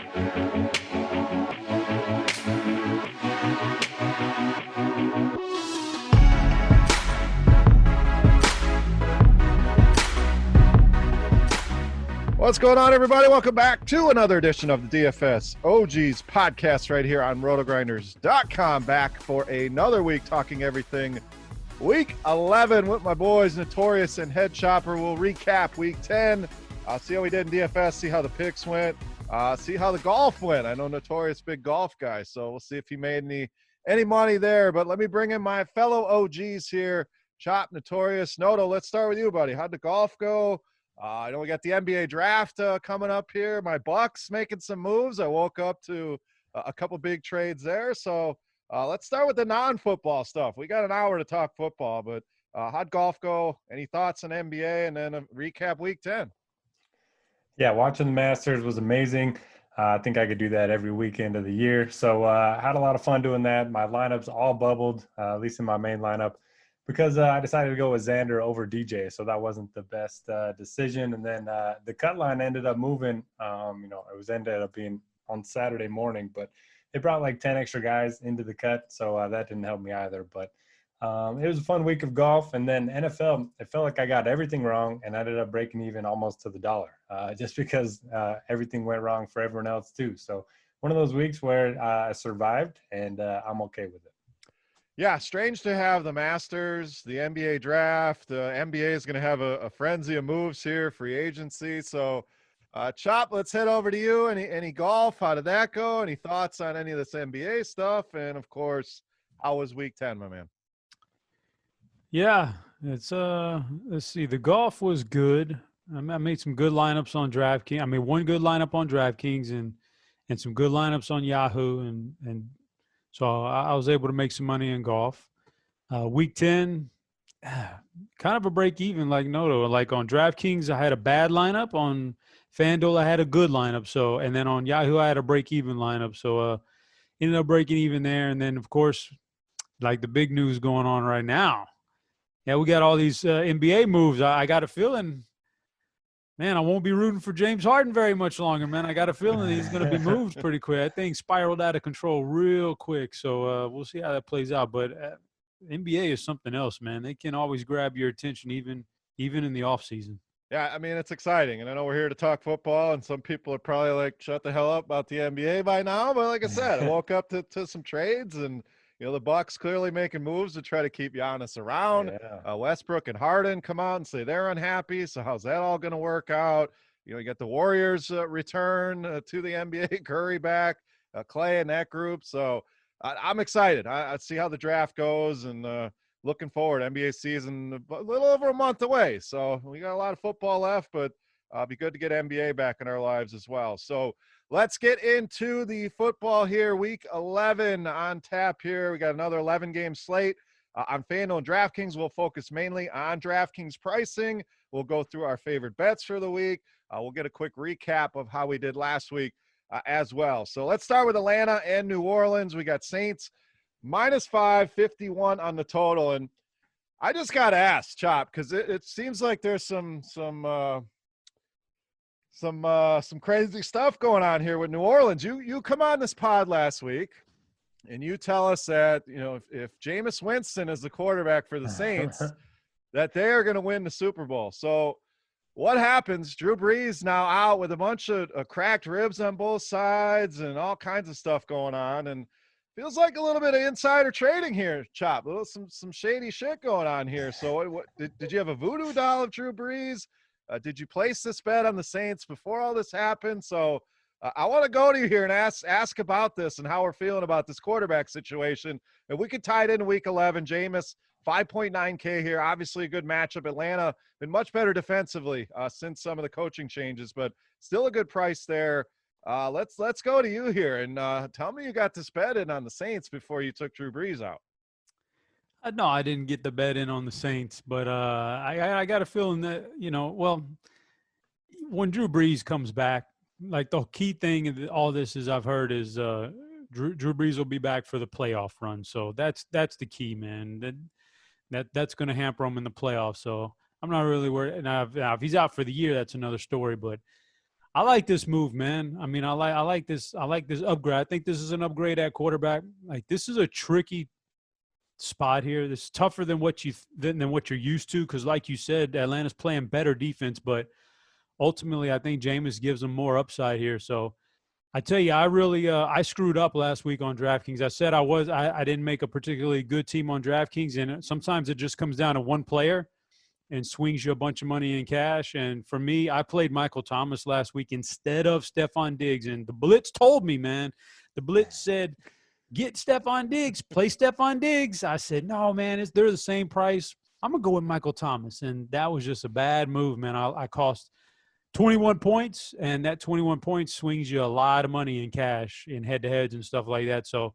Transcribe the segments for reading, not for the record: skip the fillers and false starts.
What's going on, everybody? Welcome back to another edition of the DFS OGs podcast right here on RotoGrinders.com. Back for another week talking everything Week 11 with my boys Notorious and Head Chopper. We'll recap Week 10, see how we did in DFS, see how the picks went, see how the golf went. I know Notorious big golf guy, so we'll see if he made any money there. But let me bring in my fellow OGs here, Chop, Notorious. Noto, let's start with you, buddy. How'd the golf go? I know we got the NBA draft coming up here. My Bucks making some moves. I woke up to a couple big trades there. So let's start with the non-football stuff. We got an hour to talk football, but how'd golf go? Any thoughts on NBA? And then a recap Week 10. Yeah, watching the Masters was amazing. I think I could do that every weekend of the year. So I had a lot of fun doing that. My lineups all bubbled, at least in my main lineup, because I decided to go with Xander over DJ, so that wasn't the best decision. And then the cut line ended up moving. It ended up being on Saturday morning, but they brought like 10 extra guys into the cut, so that didn't help me either. But it was a fun week of golf. And then NFL, it felt like I got everything wrong and ended up breaking even almost to the dollar, just because everything went wrong for everyone else too. So one of those weeks where I survived, and I'm okay with it. Yeah, strange to have the Masters, the NBA draft. NBA is going to have a frenzy of moves here, free agency. So, Chop, let's head over to you. Any golf? How did that go? Any thoughts on any of this NBA stuff? And, of course, how was Week 10, my man? Yeah, it's let's see. The golf was good. I made some good lineups on DraftKings. I made one good lineup on DraftKings and some good lineups on Yahoo and so I was able to make some money in golf. Week 10, kind of a break even like Noto. Like on DraftKings, I had a bad lineup. On FanDuel, I had a good lineup. So, and then on Yahoo, I had a break even lineup. So ended up breaking even there. And then, of course, like the big news going on right now. Yeah, we got all these NBA moves. I got a feeling, man, I won't be rooting for James Harden very much longer, man. I got a feeling he's going to be moved pretty quick. That thing spiraled out of control real quick. So we'll see how that plays out. But NBA is something else, man. They can always grab your attention even in the offseason. Yeah, I mean, it's exciting. And I know we're here to talk football, and some people are probably like, shut the hell up about the NBA by now. But like I said, I woke up to some trades, and the Bucks clearly making moves to try to keep Giannis around. Yeah. Westbrook and Harden come out and say they're unhappy. So how's that all going to work out? You got the Warriors return to the NBA, Curry back, Clay and that group. So I'm excited. I see how the draft goes, and looking forward. NBA season a little over a month away. So we got a lot of football left, but be good to get NBA back in our lives as well. So let's get into the football here. Week 11 on tap here. We got another 11-game slate. On FanDuel and DraftKings, we'll focus mainly on DraftKings pricing. We'll go through our favorite bets for the week. We'll get a quick recap of how we did last week as well. So let's start with Atlanta and New Orleans. We got Saints -5, 51 on the total. And I just got to ask, Chop, because it seems like there's some crazy stuff going on here with New Orleans. You come on this pod last week and you tell us that, if Jameis Winston is the quarterback for the Saints, that they are going to win the Super Bowl. So what happens? Drew Brees now out with a bunch of cracked ribs on both sides and all kinds of stuff going on. And feels like a little bit of insider trading here, Chop. Some shady shit going on here. So what did you have a voodoo doll of Drew Brees? Did you place this bet on the Saints before all this happened? So I want to go to you here and ask about this and how we're feeling about this quarterback situation. If we could tie it into Week 11, Jameis, 5.9K here. Obviously a good matchup. Atlanta been much better defensively since some of the coaching changes, but still a good price there. Let's go to you here and tell me you got this bet in on the Saints before you took Drew Brees out. No, I didn't get the bet in on the Saints, but I got a feeling that, when Drew Brees comes back, like the key thing in all this is I've heard is Drew Brees will be back for the playoff run. So that's the key, man. That's going to hamper him in the playoffs. So I'm not really worried. Now, if he's out for the year, that's another story. But I like this move, man. I mean, I like this upgrade. I think this is an upgrade at quarterback. Like, this is a tricky spot here. This is tougher than what you're used to, because like you said, Atlanta's playing better defense, but ultimately I think Jameis gives them more upside here. So I tell you, I really I screwed up last week on DraftKings. I said I didn't make a particularly good team on DraftKings, and sometimes it just comes down to one player and swings you a bunch of money in cash. And for me, I played Michael Thomas last week instead of Stephon Diggs. And the Blitz told me, man, the Blitz said, get Stephon Diggs, play Stephon Diggs. I said, no, man, they're the same price. I'm going to go with Michael Thomas. And that was just a bad move, man. I cost 21 points, and that 21 points swings you a lot of money in cash in head-to-heads and stuff like that. So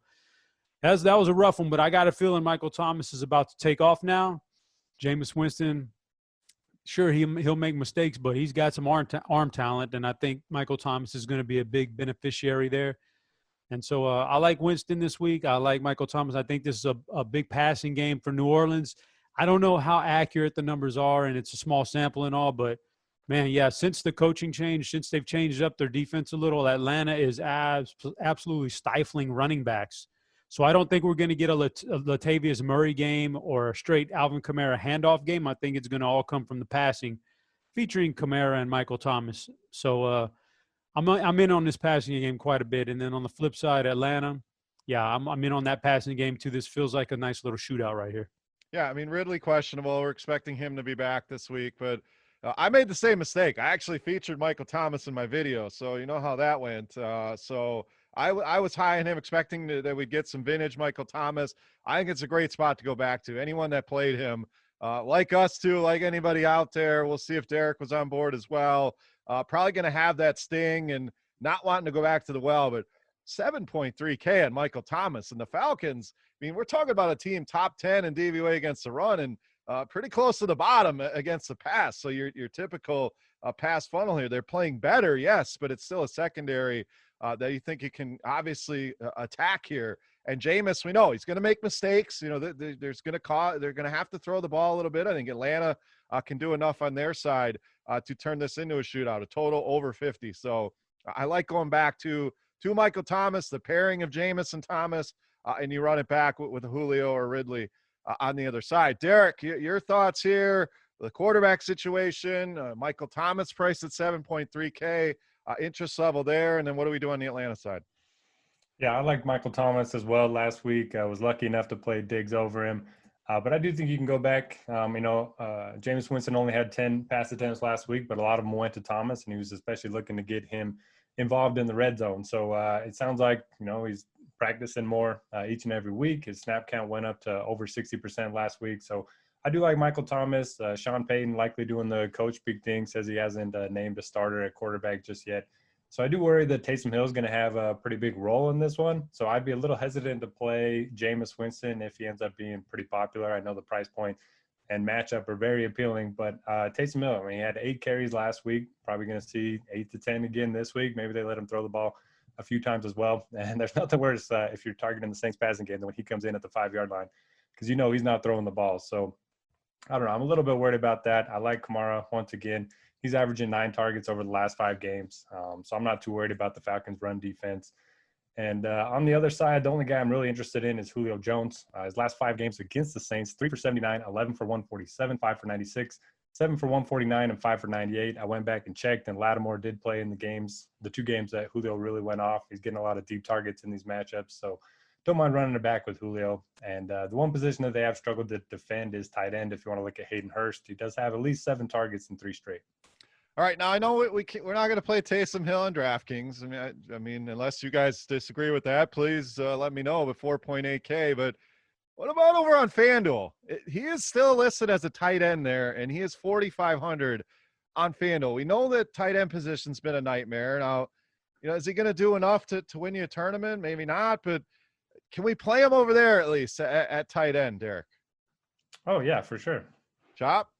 that was a rough one, but I got a feeling Michael Thomas is about to take off now. Jameis Winston, sure, he'll make mistakes, but he's got some arm talent, and I think Michael Thomas is going to be a big beneficiary there. And so I like Winston this week. I like Michael Thomas. I think this is a big passing game for New Orleans. I don't know how accurate the numbers are, and it's a small sample and all, but, man, yeah, since the coaching change, since they've changed up their defense a little, Atlanta is absolutely stifling running backs. So I don't think we're going to get a Latavius Murray game or a straight Alvin Kamara handoff game. I think it's going to all come from the passing, featuring Kamara and Michael Thomas. So I'm in on this passing game quite a bit. And then on the flip side, Atlanta, yeah, I'm in on that passing game too. This feels like a nice little shootout right here. Yeah, I mean, Ridley questionable. We're expecting him to be back this week, but I made the same mistake. I actually featured Michael Thomas in my video, so you know how that went. So I was high on him, expecting that we'd get some vintage Michael Thomas. I think it's a great spot to go back to. Anyone that played him, like us too, like anybody out there. We'll see if Derek was on board as well. Probably going to have that sting and not wanting to go back to the well, but 7.3K on Michael Thomas and the Falcons. I mean, we're talking about a team top 10 in DVOA against the run and pretty close to the bottom against the pass. So your typical pass funnel here. They're playing better, yes, but it's still a secondary that you think you can obviously attack here. And Jameis, we know he's going to make mistakes. You know, they're going to have to throw the ball a little bit. I think Atlanta can do enough on their side to turn this into a shootout, a total over 50. So I like going back to Michael Thomas, the pairing of Jameis and Thomas, and you run it back with Julio or Ridley on the other side. Derek, your thoughts here, the quarterback situation, Michael Thomas priced at 7.3K, interest level there, and then what do we do on the Atlanta side? Yeah, I like Michael Thomas as well last week. I was lucky enough to play Diggs over him. But I do think you can go back. Jameis Winston only had 10 pass attempts last week, but a lot of them went to Thomas, and he was especially looking to get him involved in the red zone. So it sounds like, he's practicing more each and every week. His snap count went up to over 60% last week. So I do like Michael Thomas. Sean Payton likely doing the coach speak thing, says he hasn't named a starter at quarterback just yet. So I do worry that Taysom Hill is going to have a pretty big role in this one. So I'd be a little hesitant to play Jameis Winston if he ends up being pretty popular. I know the price point and matchup are very appealing, but Taysom Hill, he had 8 carries last week. Probably going to see 8 to 10 again this week. Maybe they let him throw the ball a few times as well. And there's nothing worse if you're targeting the Saints passing game than when he comes in at the 5-yard line, because he's not throwing the ball. So I don't know. I'm a little bit worried about that. I like Kamara once again. He's averaging 9 targets over the last 5 games. So I'm not too worried about the Falcons' run defense. And on the other side, the only guy I'm really interested in is Julio Jones. His last 5 games against the Saints, 3 for 79, 11 for 147, 5 for 96, 7 for 149, and 5 for 98. I went back and checked, and Lattimore did play in the 2 games that Julio really went off. He's getting a lot of deep targets in these matchups. So don't mind running it back with Julio. And the one position that they have struggled to defend is tight end. If you want to look at Hayden Hurst, he does have at least 7 targets in 3 straight. All right, now I know we're not going to play Taysom Hill on DraftKings. I mean, unless you guys disagree with that, please let me know. But 4.8K. But what about over on FanDuel? He is still listed as a tight end there, and he is 4,500 on FanDuel. We know that tight end position's been a nightmare. Now, is he going to do enough to win you a tournament? Maybe not, but can we play him over there at least at tight end, Derek? Oh yeah, for sure. Chop?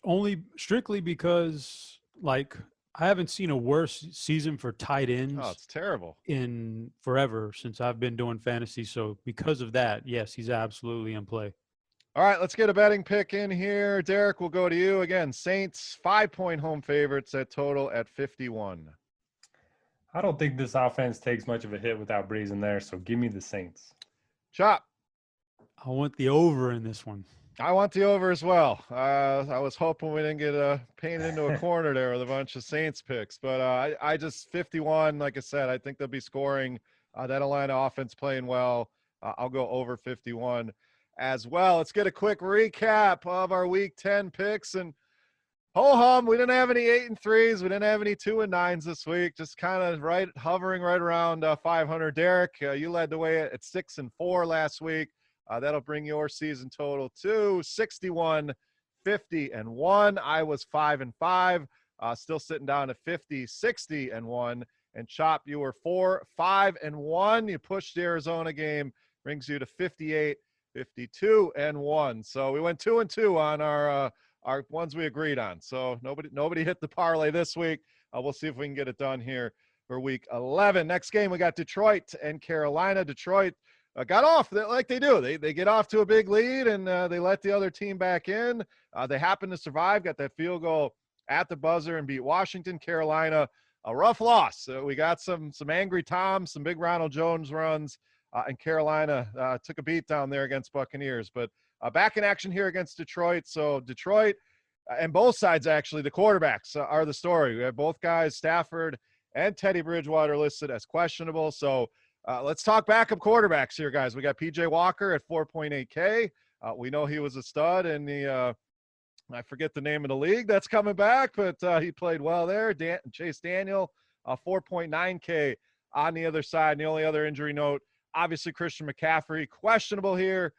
Only strictly because, I haven't seen a worse season for tight ends. Oh, it's terrible. In forever since I've been doing fantasy. So because of that, yes, he's absolutely in play. All right, let's get a betting pick in here. Derek, we'll go to you again. Saints 5-point home favorites at total at 51. I don't think this offense takes much of a hit without Breeze in there, so give me the Saints. Chop. I want the over in this one. I want the over as well. I was hoping we didn't get painted into a corner there with a bunch of Saints picks, but I just 51. Like I said, I think they'll be scoring. That Atlanta offense playing well. I'll go over 51 as well. Let's get a quick recap of our Week 10 picks. And ho-hum, we didn't have any 8 and 3s. We didn't have any 2 and 9s this week. Just kind of hovering right around 500. Derek, you led the way at 6 and 4 last week. That'll bring your season total to 61, 50 and 1. I was 5 and 5, still sitting down at 50, 60 and 1. And Chop, you were 4, 5 and 1. You pushed the Arizona game, brings you to 58, 52 and 1. So we went 2 and 2 on our ones we agreed on. So nobody hit the parlay this week. We'll see if we can get it done here for week 11. Next game, we got Detroit and Carolina. Detroit got off like they do. They get off to a big lead, and they let the other team back in. They happen to survive, got that field goal at the buzzer and beat Washington. Carolina, a rough loss. We got some angry Toms, some big Ronald Jones runs, and Carolina took a beat down there against Buccaneers. But back in action here against Detroit. So Detroit, and both sides actually, the quarterbacks are the story. We have both guys, Stafford and Teddy Bridgewater, listed as questionable. So let's talk backup quarterbacks here, guys. We got P.J. Walker at 4.8K. We know he was a stud in the I forget the name of the league that's coming back, but he played well there. Chase Daniel, 4.9K on the other side. And the only other injury note, obviously Christian McCaffrey, questionable here.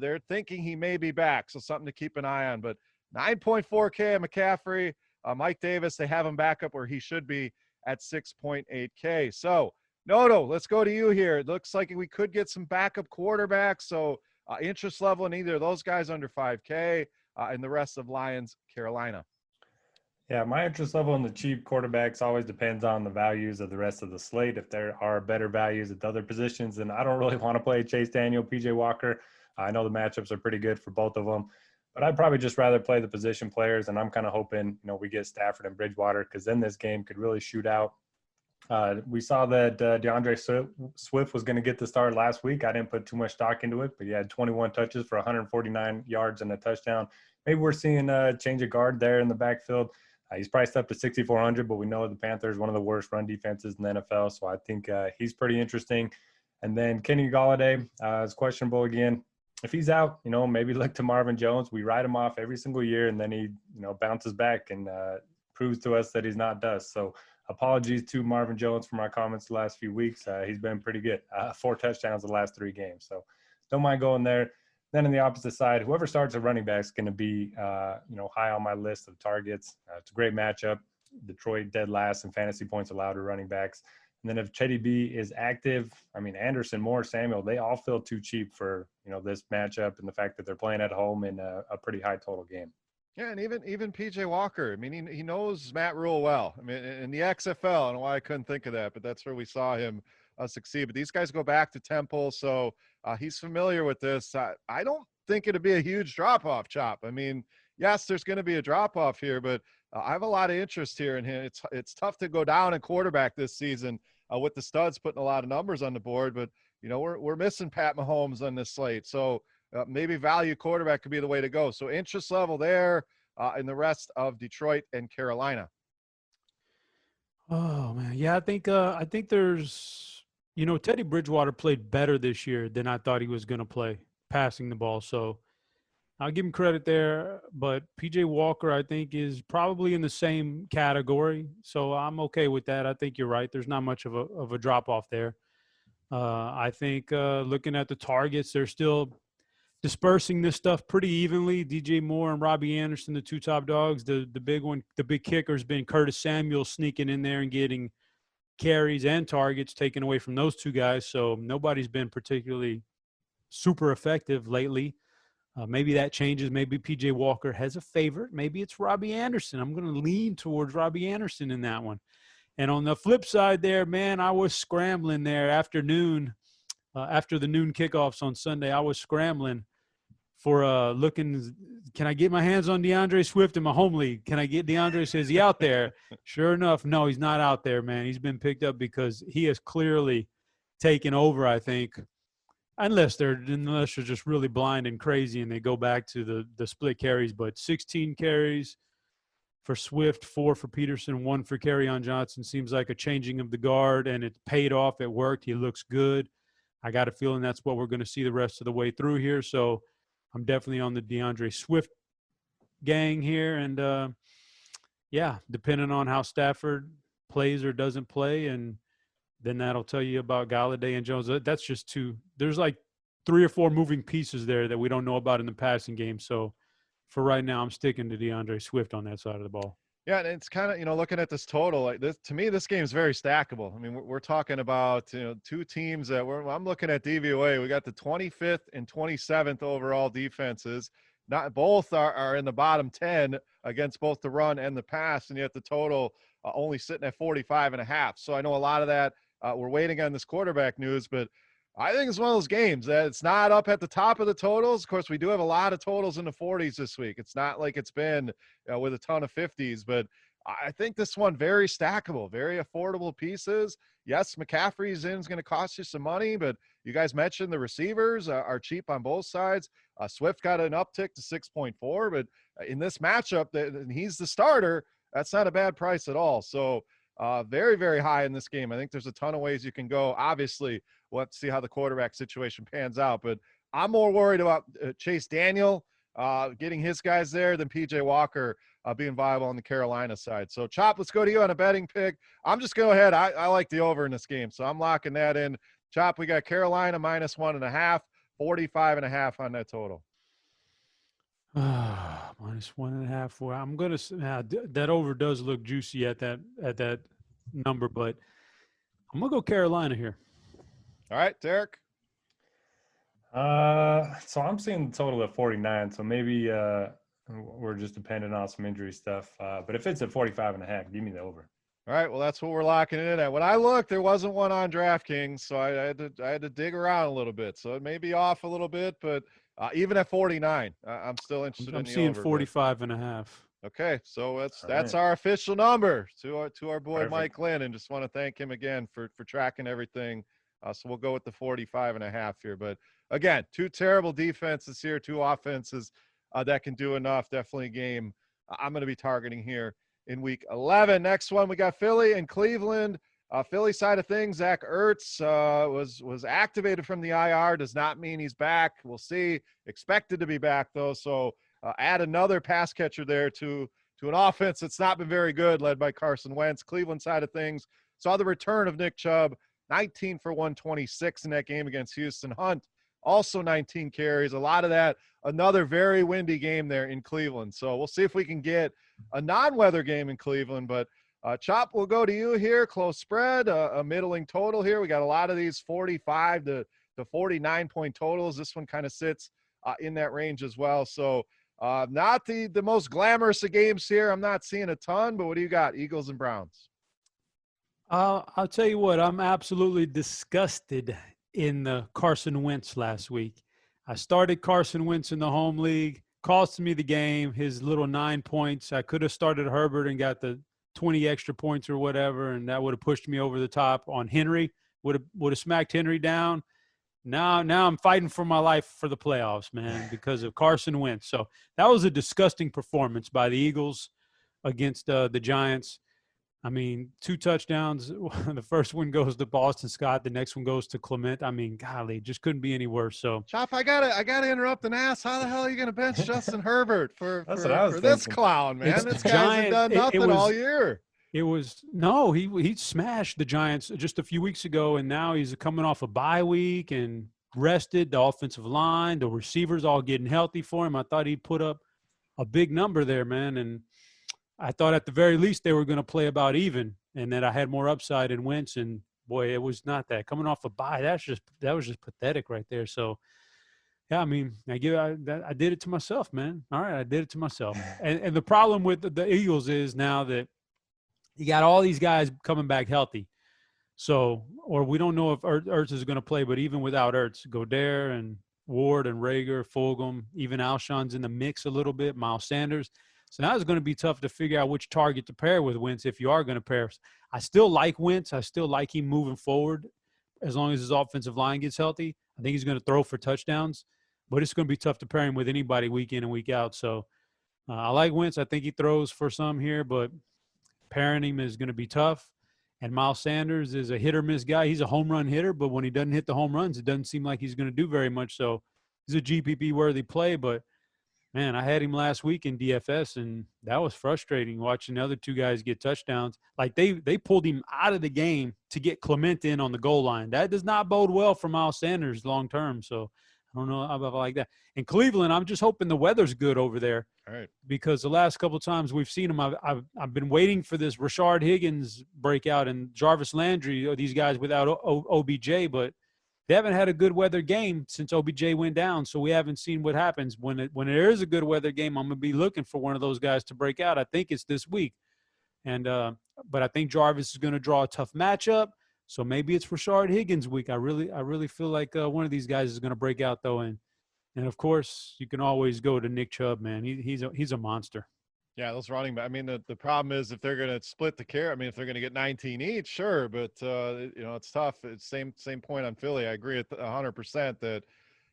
They're thinking he may be back, so something to keep an eye on. But 9.4K on McCaffrey. Mike Davis, they have him back up where he should be at 6.8K. So, Noto, let's go to you here. It looks like we could get some backup quarterbacks. So interest level in either of those guys under 5K and the rest of Lions, Carolina. Yeah, my interest level in the cheap quarterbacks always depends on the values of the rest of the slate. If there are better values at the other positions, then I don't really want to play Chase Daniel, PJ Walker. I know the matchups are pretty good for both of them, but I'd probably just rather play the position players. And I'm kind of hoping, we get Stafford and Bridgewater, because then this game could really shoot out. We saw that DeAndre Swift was going to get the start last week. I didn't put too much stock into it, but he had 21 touches for 149 yards and a touchdown. Maybe we're seeing a change of guard there in the backfield. He's priced up to 6,400, but we know the Panthers, one of the worst run defenses in the NFL. So I think he's pretty interesting. And then Kenny Golladay is questionable again. If he's out, maybe look to Marvin Jones. We write him off every single year, and then he, bounces back and proves to us that he's not dust. So apologies to Marvin Jones for my comments the last few weeks. He's been pretty good. 4 touchdowns the last 3 games. So don't mind going there. Then on the opposite side, whoever starts a running back is going to be, high on my list of targets. It's a great matchup. Detroit dead last in fantasy points allowed to running backs. And then if Chetty B is active, Anderson, Moore, Samuel, they all feel too cheap for, this matchup and the fact that they're playing at home in a pretty high total game. Yeah, and even P.J. Walker. He knows Matt Rule well. In the XFL, I don't know why I couldn't think of that, but that's where we saw him succeed. But these guys go back to Temple, so he's familiar with this. I don't think it'd be a huge drop-off, Chop. Yes, there's going to be a drop-off here, but I have a lot of interest here in him. It's tough to go down in quarterback this season with the studs putting a lot of numbers on the board, but we're missing Pat Mahomes on this slate, so maybe value quarterback could be the way to go. So interest level there in the rest of Detroit and Carolina. Oh man, yeah, I think there's, Teddy Bridgewater played better this year than I thought he was going to play passing the ball. So I'll give him credit there, but PJ Walker, I think, is probably in the same category. So I'm okay with that. I think you're right. There's not much of a drop off there. I think looking at the targets, they're still dispersing this stuff pretty evenly. DJ Moore and Robbie Anderson, the 2 top dogs. The big kicker has been Curtis Samuel sneaking in there and getting carries and targets taken away from those 2 guys. So nobody's been particularly super effective lately. Maybe that changes. Maybe P.J. Walker has a favorite. Maybe it's Robbie Anderson. I'm going to lean towards Robbie Anderson in that one. And on the flip side there, man, I was scrambling there after the noon kickoffs on Sunday. I was scrambling looking. Can I get my hands on DeAndre Swift in my home league? Can I get DeAndre? Is he out there? Sure enough, no, he's not out there, man. He's been picked up because he has clearly taken over, I think. Unless they're just really blind and crazy and they go back to the split carries, but 16 carries for Swift, 4 for Peterson, 1 for Kerryon Johnson. Seems like a changing of the guard, and it paid off. It worked. He looks good. I got a feeling that's what we're going to see the rest of the way through here. So I'm definitely on the DeAndre Swift gang here. And, yeah, depending on how Stafford plays or doesn't play, and then that'll tell you about Galladay and Jones. That's just two. There's like 3 or 4 moving pieces there that we don't know about in the passing game. So for right now, I'm sticking to DeAndre Swift on that side of the ball. Yeah, and it's kind of, looking at this total, like this, to me, this game is very stackable. I mean, we're talking about, 2 teams that I'm looking at DVOA. We got the 25th and 27th overall defenses. Not both are in the bottom 10 against both the run and the pass, and yet the total only sitting at 45.5. So I know a lot of that we're waiting on this quarterback news, but I think it's one of those games that it's not up at the top of the totals. Of course, we do have a lot of totals in the 40s this week. It's not like it's been with a ton of 50s, but I think this one very stackable, very affordable pieces. Yes, McCaffrey's in is going to cost you some money, but you guys mentioned the receivers are cheap on both sides. Swift got an uptick to 6.4, but in this matchup, and he's the starter, that's not a bad price at all. So very, very high in this game. I think there's a ton of ways you can go. Obviously, we'll have to see how the quarterback situation pans out, but I'm more worried about Chase Daniel getting his guys there than PJ Walker being viable on the Carolina side. So Chop, let's go to you on a betting pick. I'm just go ahead. I like the over in this game, so I'm locking that in. Chop, we got Carolina -1.5, 45.5 on that total. -1.5. Well, I'm gonna that over does look juicy at that number, but I'm gonna go Carolina here. All right, Derek. So I'm seeing the total at 49. So maybe we're just dependent on some injury stuff. But if it's at 45.5, give me the over. All right, well, that's what we're locking it in at. When I looked, there wasn't one on DraftKings, so I had to dig around a little bit. So it may be off a little bit, but even at 49, I'm still interested in the over. I'm seeing 45.5. Okay, so that's our official number to our boy Perfect. Mike Lynn, and just want to thank him again for tracking everything. So we'll go with the 45.5 here. But again, 2 terrible defenses here, 2 offenses that can do enough. Definitely a game I'm going to be targeting here in week 11. Next one, we got Philly and Cleveland. Philly side of things, Zach Ertz was activated from the IR. Does not mean he's back. We'll see. Expected to be back, though. So add another pass catcher there to an offense that's not been very good, led by Carson Wentz. Cleveland side of things, saw the return of Nick Chubb, 19 for 126 in that game against Houston. Hunt, also 19 carries. A lot of that, another very windy game there in Cleveland. So we'll see if we can get a non-weather game in Cleveland. But Chop, we'll go to you here. Close spread, a middling total here. We got a lot of these 45 to 49 point totals. This one kind of sits in that range as well. So not the most glamorous of games here. I'm not seeing a ton, but what do you got? Eagles and Browns. I'll tell you what, I'm absolutely disgusted in the Carson Wentz last week. I started Carson Wentz in the home league, cost me the game, his little 9 points. I could have started Herbert and got the 20 extra points or whatever, and that would have pushed me over the top on Henry, would have smacked Henry down. Now I'm fighting for my life for the playoffs, man, because of Carson Wentz. So that was a disgusting performance by the Eagles against the Giants. I mean, 2 touchdowns. The first one goes to Boston Scott. The next one goes to Clement. I mean, golly, just couldn't be any worse. So, Chop, I gotta interrupt and ask, how the hell are you gonna bench Justin Herbert for thinking. this clown, man? This guy hasn't done nothing all year. He smashed the Giants just a few weeks ago, and now he's coming off a bye week and rested. The offensive line, the receivers all getting healthy for him. I thought he'd put up a big number there, man, and I thought at the very least they were going to play about even, and that I had more upside in Wentz, and boy, it was not that. Coming off a bye, that was just pathetic right there. So, yeah, I mean, I did it to myself, man. All right, I did it to myself. And the problem with the Eagles is now that you got all these guys coming back healthy. So, or we don't know if Ertz is going to play, but even without Ertz, Goddard and Ward and Rager, Fulgham, even Alshon's in the mix a little bit, Miles Sanders. So now it's going to be tough to figure out which target to pair with Wentz if you are going to pair. I still like Wentz. I still like him moving forward as long as his offensive line gets healthy. I think he's going to throw for touchdowns, but it's going to be tough to pair him with anybody week in and week out. So I like Wentz. I think he throws for some here, but pairing him is going to be tough. And Miles Sanders is a hit-or-miss guy. He's a home run hitter, but when he doesn't hit the home runs, it doesn't seem like he's going to do very much. So he's a GPP-worthy play, but man, I had him last week in DFS, and that was frustrating watching the other two guys get touchdowns. Like they pulled him out of the game to get Clement in on the goal line. That does not bode well for Miles Sanders long term. So I don't know about like that. In Cleveland, I'm just hoping the weather's good over there. All right. Because the last couple of times we've seen him, I've been waiting for this Rashard Higgins breakout and Jarvis Landry, or these guys without OBJ, but they haven't had a good weather game since OBJ went down, so we haven't seen what happens. When there is a good weather game, I'm going to be looking for one of those guys to break out. I think it's this week. But I think Jarvis is going to draw a tough matchup, so maybe it's Rashard Higgins' week. I really feel like one of these guys is going to break out, though. And of course, you can always go to Nick Chubb, man. He's a monster. Yeah, those running back. I mean, the problem is if they're going to split the carry. I mean, if they're going to get 19 each, sure, but it's tough. It's same point on Philly. I agree at 100% that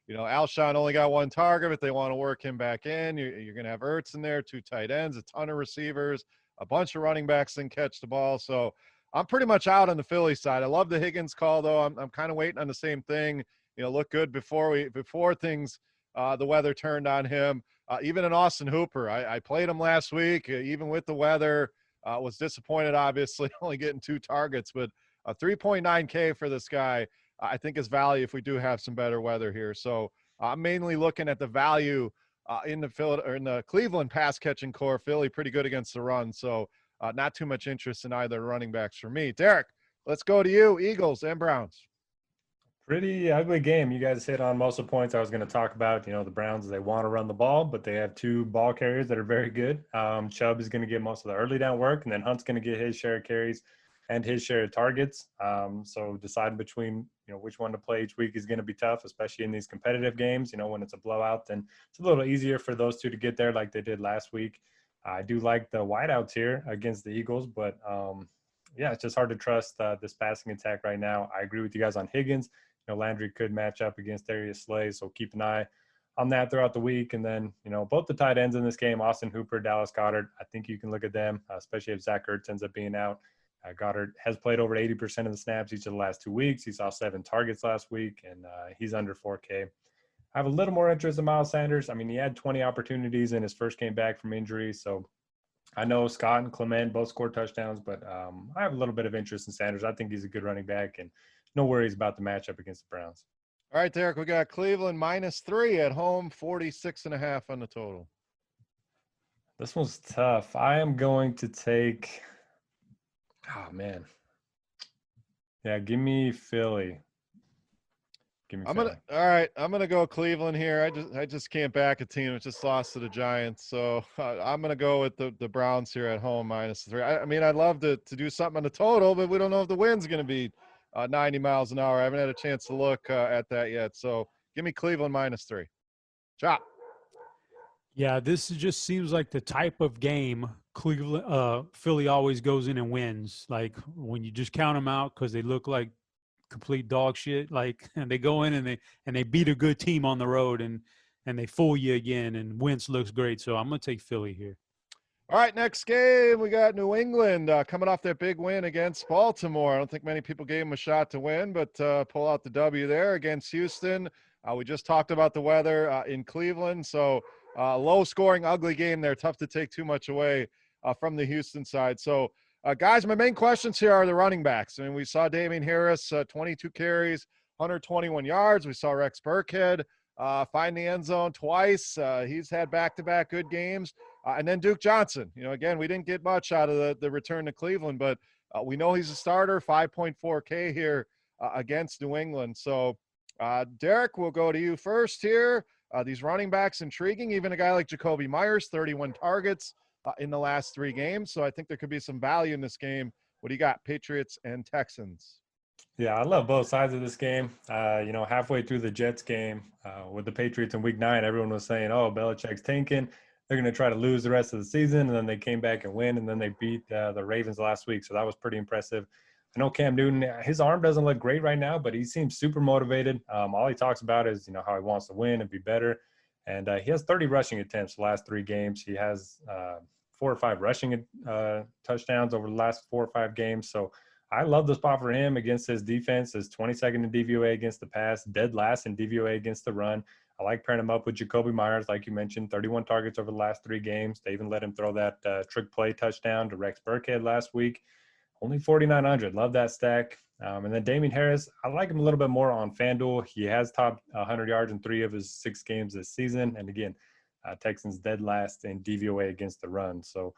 Alshon only got one target, but they want to work him back in. You're going to have Ertz in there, 2 tight ends, a ton of receivers, a bunch of running backs can catch the ball. So I'm pretty much out on the Philly side. I love the Higgins call though. I'm kind of waiting on the same thing. Look good before things the weather turned on him. Even in Austin Hooper, I played him last week, even with the weather. Was disappointed, obviously, only getting 2 targets, but 3.9K for this guy, I think is value if we do have some better weather here. So I'm mainly looking at the value in the Cleveland pass catching core. Philly pretty good against the run, so not too much interest in either running backs for me. Derek, let's go to you, Eagles and Browns. Pretty ugly game. You guys hit on most of the points I was going to talk about. The Browns, they want to run the ball, but they have 2 ball carriers that are very good. Chubb is going to get most of the early down work, and then Hunt's going to get his share of carries and his share of targets. So deciding between, which one to play each week is going to be tough, especially in these competitive games. When it's a blowout, then it's a little easier for those 2 to get there like they did last week. I do like the wideouts here against the Eagles, but yeah, it's just hard to trust this passing attack right now. I agree with you guys on Higgins. Landry could match up against Darius Slay, so keep an eye on that throughout the week. And then, both the tight ends in this game, Austin Hooper, Dallas Goedert, I think you can look at them, especially if Zach Ertz ends up being out. Goddard has played over 80% of the snaps each of the last 2 weeks. He saw 7 targets last week, and he's under 4K. I have a little more interest in Miles Sanders. I mean, he had 20 opportunities in his first game back from injury, so I know Scott and Clement both scored touchdowns, but I have a little bit of interest in Sanders. I think he's a good running back, and no worries about the matchup against the Browns. All right, Derek, we got Cleveland -3 at home, 46.5 on the total. This one's tough. I am going to take – oh, man. Yeah, give me Philly. All right, I'm gonna go Cleveland here. I just can't back a team that just lost to the Giants, so I'm gonna go with the Browns here at home -3. I mean, I'd love to do something on the total, but we don't know if the wind's gonna be 90 miles an hour. I haven't had a chance to look at that yet, so give me Cleveland -3. Chop. Yeah, this just seems like the type of game Philly always goes in and wins. Like when you just count them out because they look like complete dog shit, and they go in and they beat a good team on the road and they fool you again, and Wentz looks great. So I'm gonna take Philly here. All right, next game we got New England coming off that big win against Baltimore. I don't think many people gave them a shot to win, but pull out the W there against Houston. We just talked about the weather in Cleveland, so low scoring, ugly game there. Tough to take too much away from the Houston side. So guys, my main questions here are the running backs. I mean, we saw Damian Harris, 22 carries, 121 yards. We saw Rex Burkhead find the end zone twice. He's had back-to-back good games. And then Duke Johnson. Again, we didn't get much out of the return to Cleveland, but we know he's a starter, 5.4K here against New England. So, Derek, we'll go to you first here. These running backs intriguing. Even a guy like Jacoby Myers, 31 targets in the last 3 games. So I think there could be some value in this game. What do you got, Patriots and Texans? Yeah, I love both sides of this game. Halfway through the Jets game with the Patriots in Week 9, everyone was saying, "Oh, Belichick's tanking. They're going to try to lose the rest of the season," and then they came back and win, and then they beat the Ravens last week. So that was pretty impressive. I know Cam Newton, his arm doesn't look great right now, but he seems super motivated. All he talks about is how he wants to win and be better. And he has 30 rushing attempts the last 3 games. He has 4 or 5 rushing touchdowns over the last 4 or 5 games. So I love the spot for him against his defense. Is 22nd in DVOA against the pass, dead last in DVOA against the run. I like pairing him up with Jacoby Myers, like you mentioned, 31 targets over the last 3 games. They even let him throw that trick play touchdown to Rex Burkhead last week. Only 4,900. Love that stack. And then Damian Harris, I like him a little bit more on FanDuel. He has topped 100 yards in 3 of his 6 games this season. And again, Texans dead last in DVOA against the run. So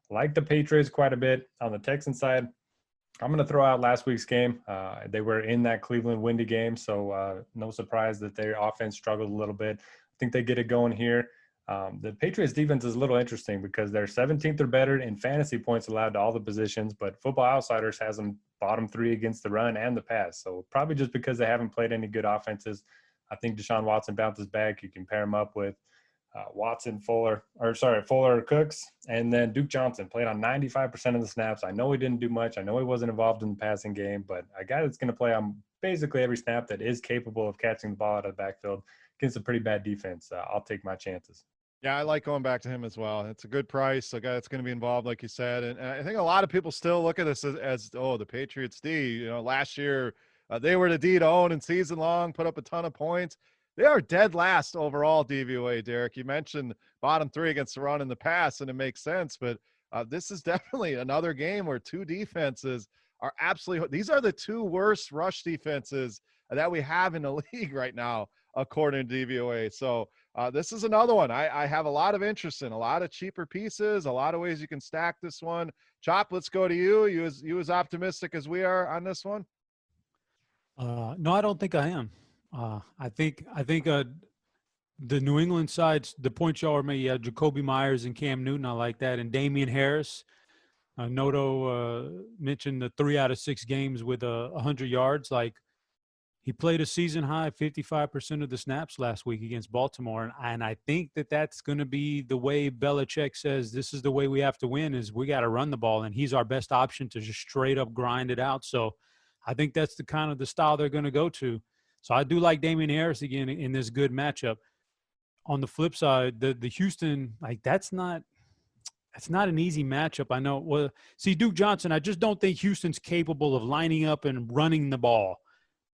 I like the Patriots quite a bit. On the Texans side, I'm going to throw out last week's game. They were in that Cleveland windy game, so no surprise that their offense struggled a little bit. I think they get it going here. The Patriots defense is a little interesting because they're 17th or better in fantasy points allowed to all the positions, but Football Outsiders has them bottom 3 against the run and the pass. So probably just because they haven't played any good offenses. I think Deshaun Watson bounces back. You can pair him up with Fuller Cooks, and then Duke Johnson played on 95% of the snaps. I know he didn't do much. I know he wasn't involved in the passing game, but a guy that's going to play on basically every snap that is capable of catching the ball out of the backfield against a pretty bad defense. I'll take my chances. Yeah, I like going back to him as well. It's a good price, a guy that's going to be involved, like you said. And I think a lot of people still look at this as the Patriots D. Last year they were the D to own in season long, put up a ton of points. They are dead last overall DVOA, Derek. You mentioned bottom 3 against the run and the pass, and it makes sense. But this is definitely another game where 2 defenses are absolutely – these are the 2 worst rush defenses that we have in the league right now, according to DVOA. So this is another one I have a lot of interest in, a lot of cheaper pieces, a lot of ways you can stack this one. Chop, let's go to you. You as optimistic as we are on this one? No, I don't think I am. I think the New England sides, the points y'all are making, yeah, Jacoby Myers and Cam Newton, I like that, and Damian Harris. Noto mentioned the 3 out of 6 games with 100 yards. Like, he played a season high 55% of the snaps last week against Baltimore, and I think that's going to be the way Belichick says this is the way we have to win, is we got to run the ball, and he's our best option to just straight up grind it out. So I think that's the kind of the style they're going to go to. So I do like Damian Harris again in this good matchup. On the flip side, the Houston, like, that's not an easy matchup. I know. Well, see, Duke Johnson, I just don't think Houston's capable of lining up and running the ball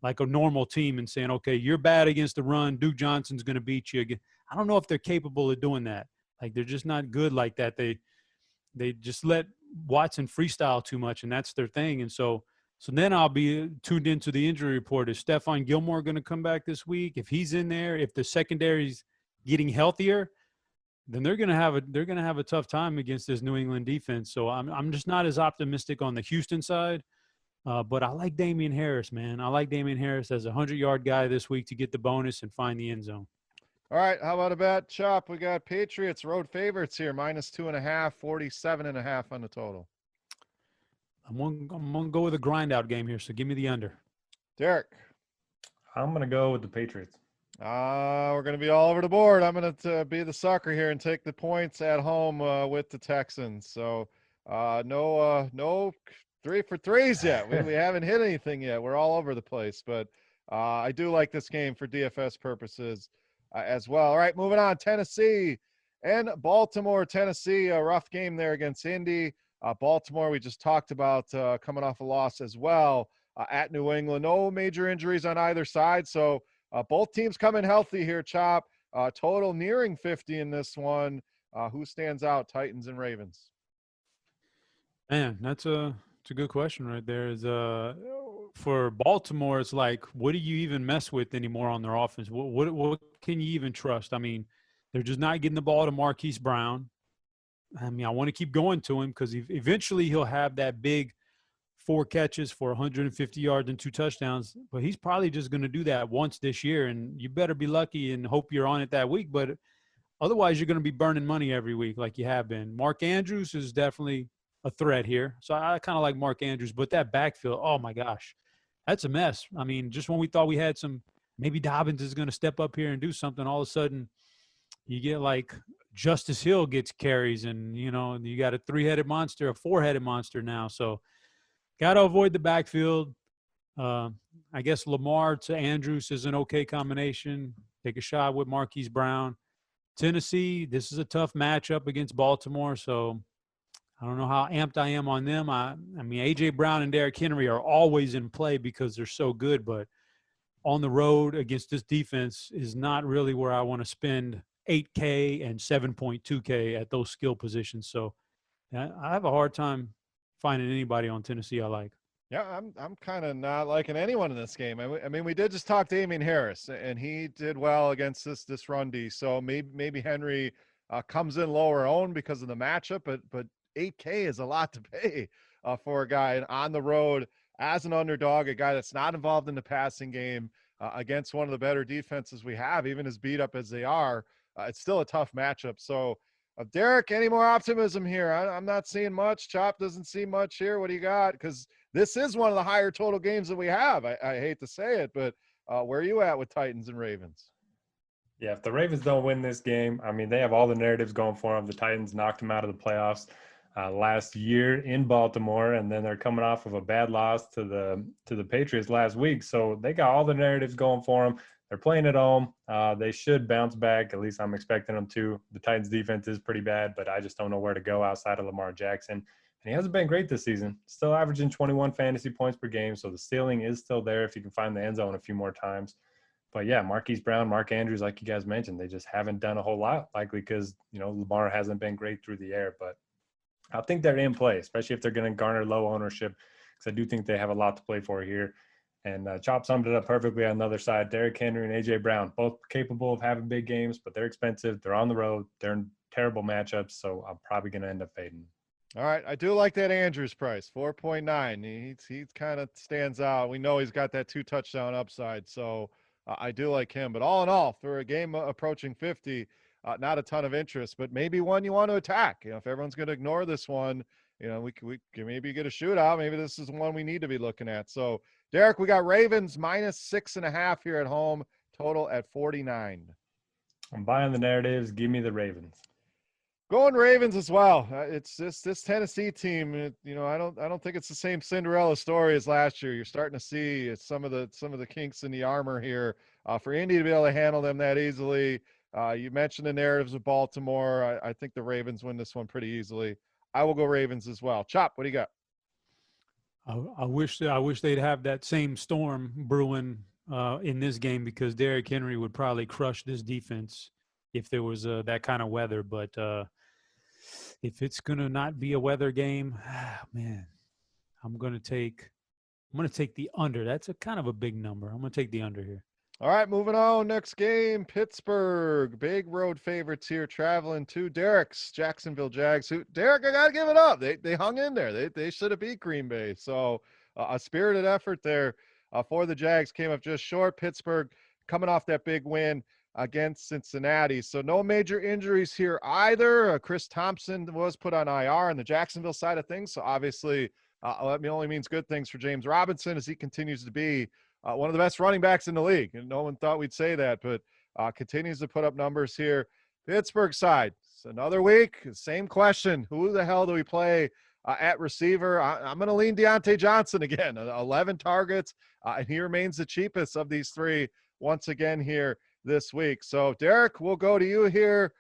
like a normal team and saying, okay, you're bad against the run, Duke Johnson's going to beat you again. I don't know if they're capable of doing that. Like, they're just not good like that. They just let Watson freestyle too much, and that's their thing. And so then I'll be tuned into the injury report. Is Stephon Gilmore going to come back this week? If he's in there, if the secondary's getting healthier, then they're going to have a tough time against this New England defense. So I'm just not as optimistic on the Houston side. But I like Damian Harris, man. I like Damian Harris as a 100-yard guy this week to get the bonus and find the end zone. All right, how about a bet, Chop? We got Patriots road favorites here, -2.5, 47.5 on the total. I'm gonna go with a grind out game here, so give me the under. Derek? I'm going to go with the Patriots. We're going to be all over the board. I'm going to be the sucker here and take the points at home with the Texans. So no 3 for 3s yet. We haven't hit anything yet. We're all over the place. But I do like this game for DFS purposes as well. All right, moving on. Tennessee and Baltimore. Tennessee, a rough game there against Indy. Baltimore, we just talked about coming off a loss as well at New England. No major injuries on either side. So both teams coming healthy here, Chop. Total nearing 50 in this one. Who stands out, Titans and Ravens? Man, it's a good question right there. Is for Baltimore, it's like, what do you even mess with anymore on their offense? What can you even trust? I mean, they're just not getting the ball to Marquise Brown. I mean, I want to keep going to him because eventually he'll have that big 4 catches for 150 yards and 2 touchdowns. But he's probably just going to do that once this year, and you better be lucky and hope you're on it that week. But otherwise, you're going to be burning money every week like you have been. Mark Andrews is definitely a threat here. So I kind of like Mark Andrews. But that backfield, oh, my gosh. That's a mess. I mean, just when we thought we had maybe Dobbins is going to step up here and do something, all of a sudden you get like Justice Hill gets carries, and you got a 3-headed monster, a 4-headed monster now. So got to avoid the backfield. I guess Lamar to Andrews is an okay combination. Take a shot with Marquise Brown. Tennessee, this is a tough matchup against Baltimore, so I don't know how amped I am on them. I mean, A.J. Brown and Derrick Henry are always in play because they're so good, but on the road against this defense is not really where I want to spend $8K and $7.2K at those skill positions. So I have a hard time finding anybody on Tennessee I like. Yeah, I'm kind of not liking anyone in this game. I mean, we did just talk to Damian Harris, and he did well against this run D. So maybe Henry comes in lower owned because of the matchup, but 8K is a lot to pay for a guy on the road as an underdog, a guy that's not involved in the passing game against one of the better defenses we have, even as beat up as they are. It's still a tough matchup. So, Derek, any more optimism here? I'm not seeing much. Chop doesn't see much here. What do you got? Because this is one of the higher total games that we have. I hate to say it, but where are you at with Titans and Ravens? Yeah, if the Ravens don't win this game, I mean, they have all the narratives going for them. The Titans knocked them out of the playoffs last year in Baltimore, and then they're coming off of a bad loss to the Patriots last week. So they got all the narratives going for them. They're playing at home. They should bounce back. At least I'm expecting them to. The Titans defense is pretty bad, but I just don't know where to go outside of Lamar Jackson. And he hasn't been great this season. Still averaging 21 fantasy points per game. So the ceiling is still there if you can find the end zone a few more times. But yeah, Marquise Brown, Mark Andrews, like you guys mentioned, they just haven't done a whole lot, likely because, Lamar hasn't been great through the air. But I think they're in play, especially if they're going to garner low ownership, because I do think they have a lot to play for here. And Chop summed it up perfectly on the other side. Derrick Henry and A.J. Brown, both capable of having big games, but they're expensive. They're on the road. They're in terrible matchups, so I'm probably going to end up fading. All right, I do like that Andrews price, 4.9. He kind of stands out. We know he's got that 2-touchdown upside, so I do like him. But all in all, for a game approaching 50, not a ton of interest, but maybe one you want to attack. If everyone's going to ignore this one, we can maybe get a shootout. Maybe this is one we need to be looking at. So, Derek, we got Ravens -6.5 here at home, total at 49. I'm buying the narratives. Give me the Ravens. Going Ravens as well. It's this Tennessee team. I don't think it's the same Cinderella story as last year. You're starting to see some of the kinks in the armor here for Indy to be able to handle them that easily. You mentioned the narratives of Baltimore. I think the Ravens win this one pretty easily. I will go Ravens as well. Chop, what do you got? I wish they'd have that same storm brewing in this game, because Derrick Henry would probably crush this defense if there was that kind of weather. But if it's gonna not be a weather game, man, I'm gonna take the under. That's a kind of a big number. I'm gonna take the under here. All right, moving on. Next game, Pittsburgh. Big road favorites here, traveling to Derek's Jacksonville Jags. Who, Derek, I got to give it up. They hung in there. They should have beat Green Bay. So a spirited effort there for the Jags. Came up just short. Pittsburgh coming off that big win against Cincinnati. So no major injuries here either. Chris Thompson was put on IR on the Jacksonville side of things. So obviously that only means good things for James Robinson as he continues to be one of the best running backs in the league. And no one thought we'd say that, but continues to put up numbers here. Pittsburgh side, it's another week, same question. Who the hell do we play at receiver? I'm going to lean Deontay Johnson again, 11 targets, and he remains the cheapest of these three once again here this week. So, Derek, we'll go to you here.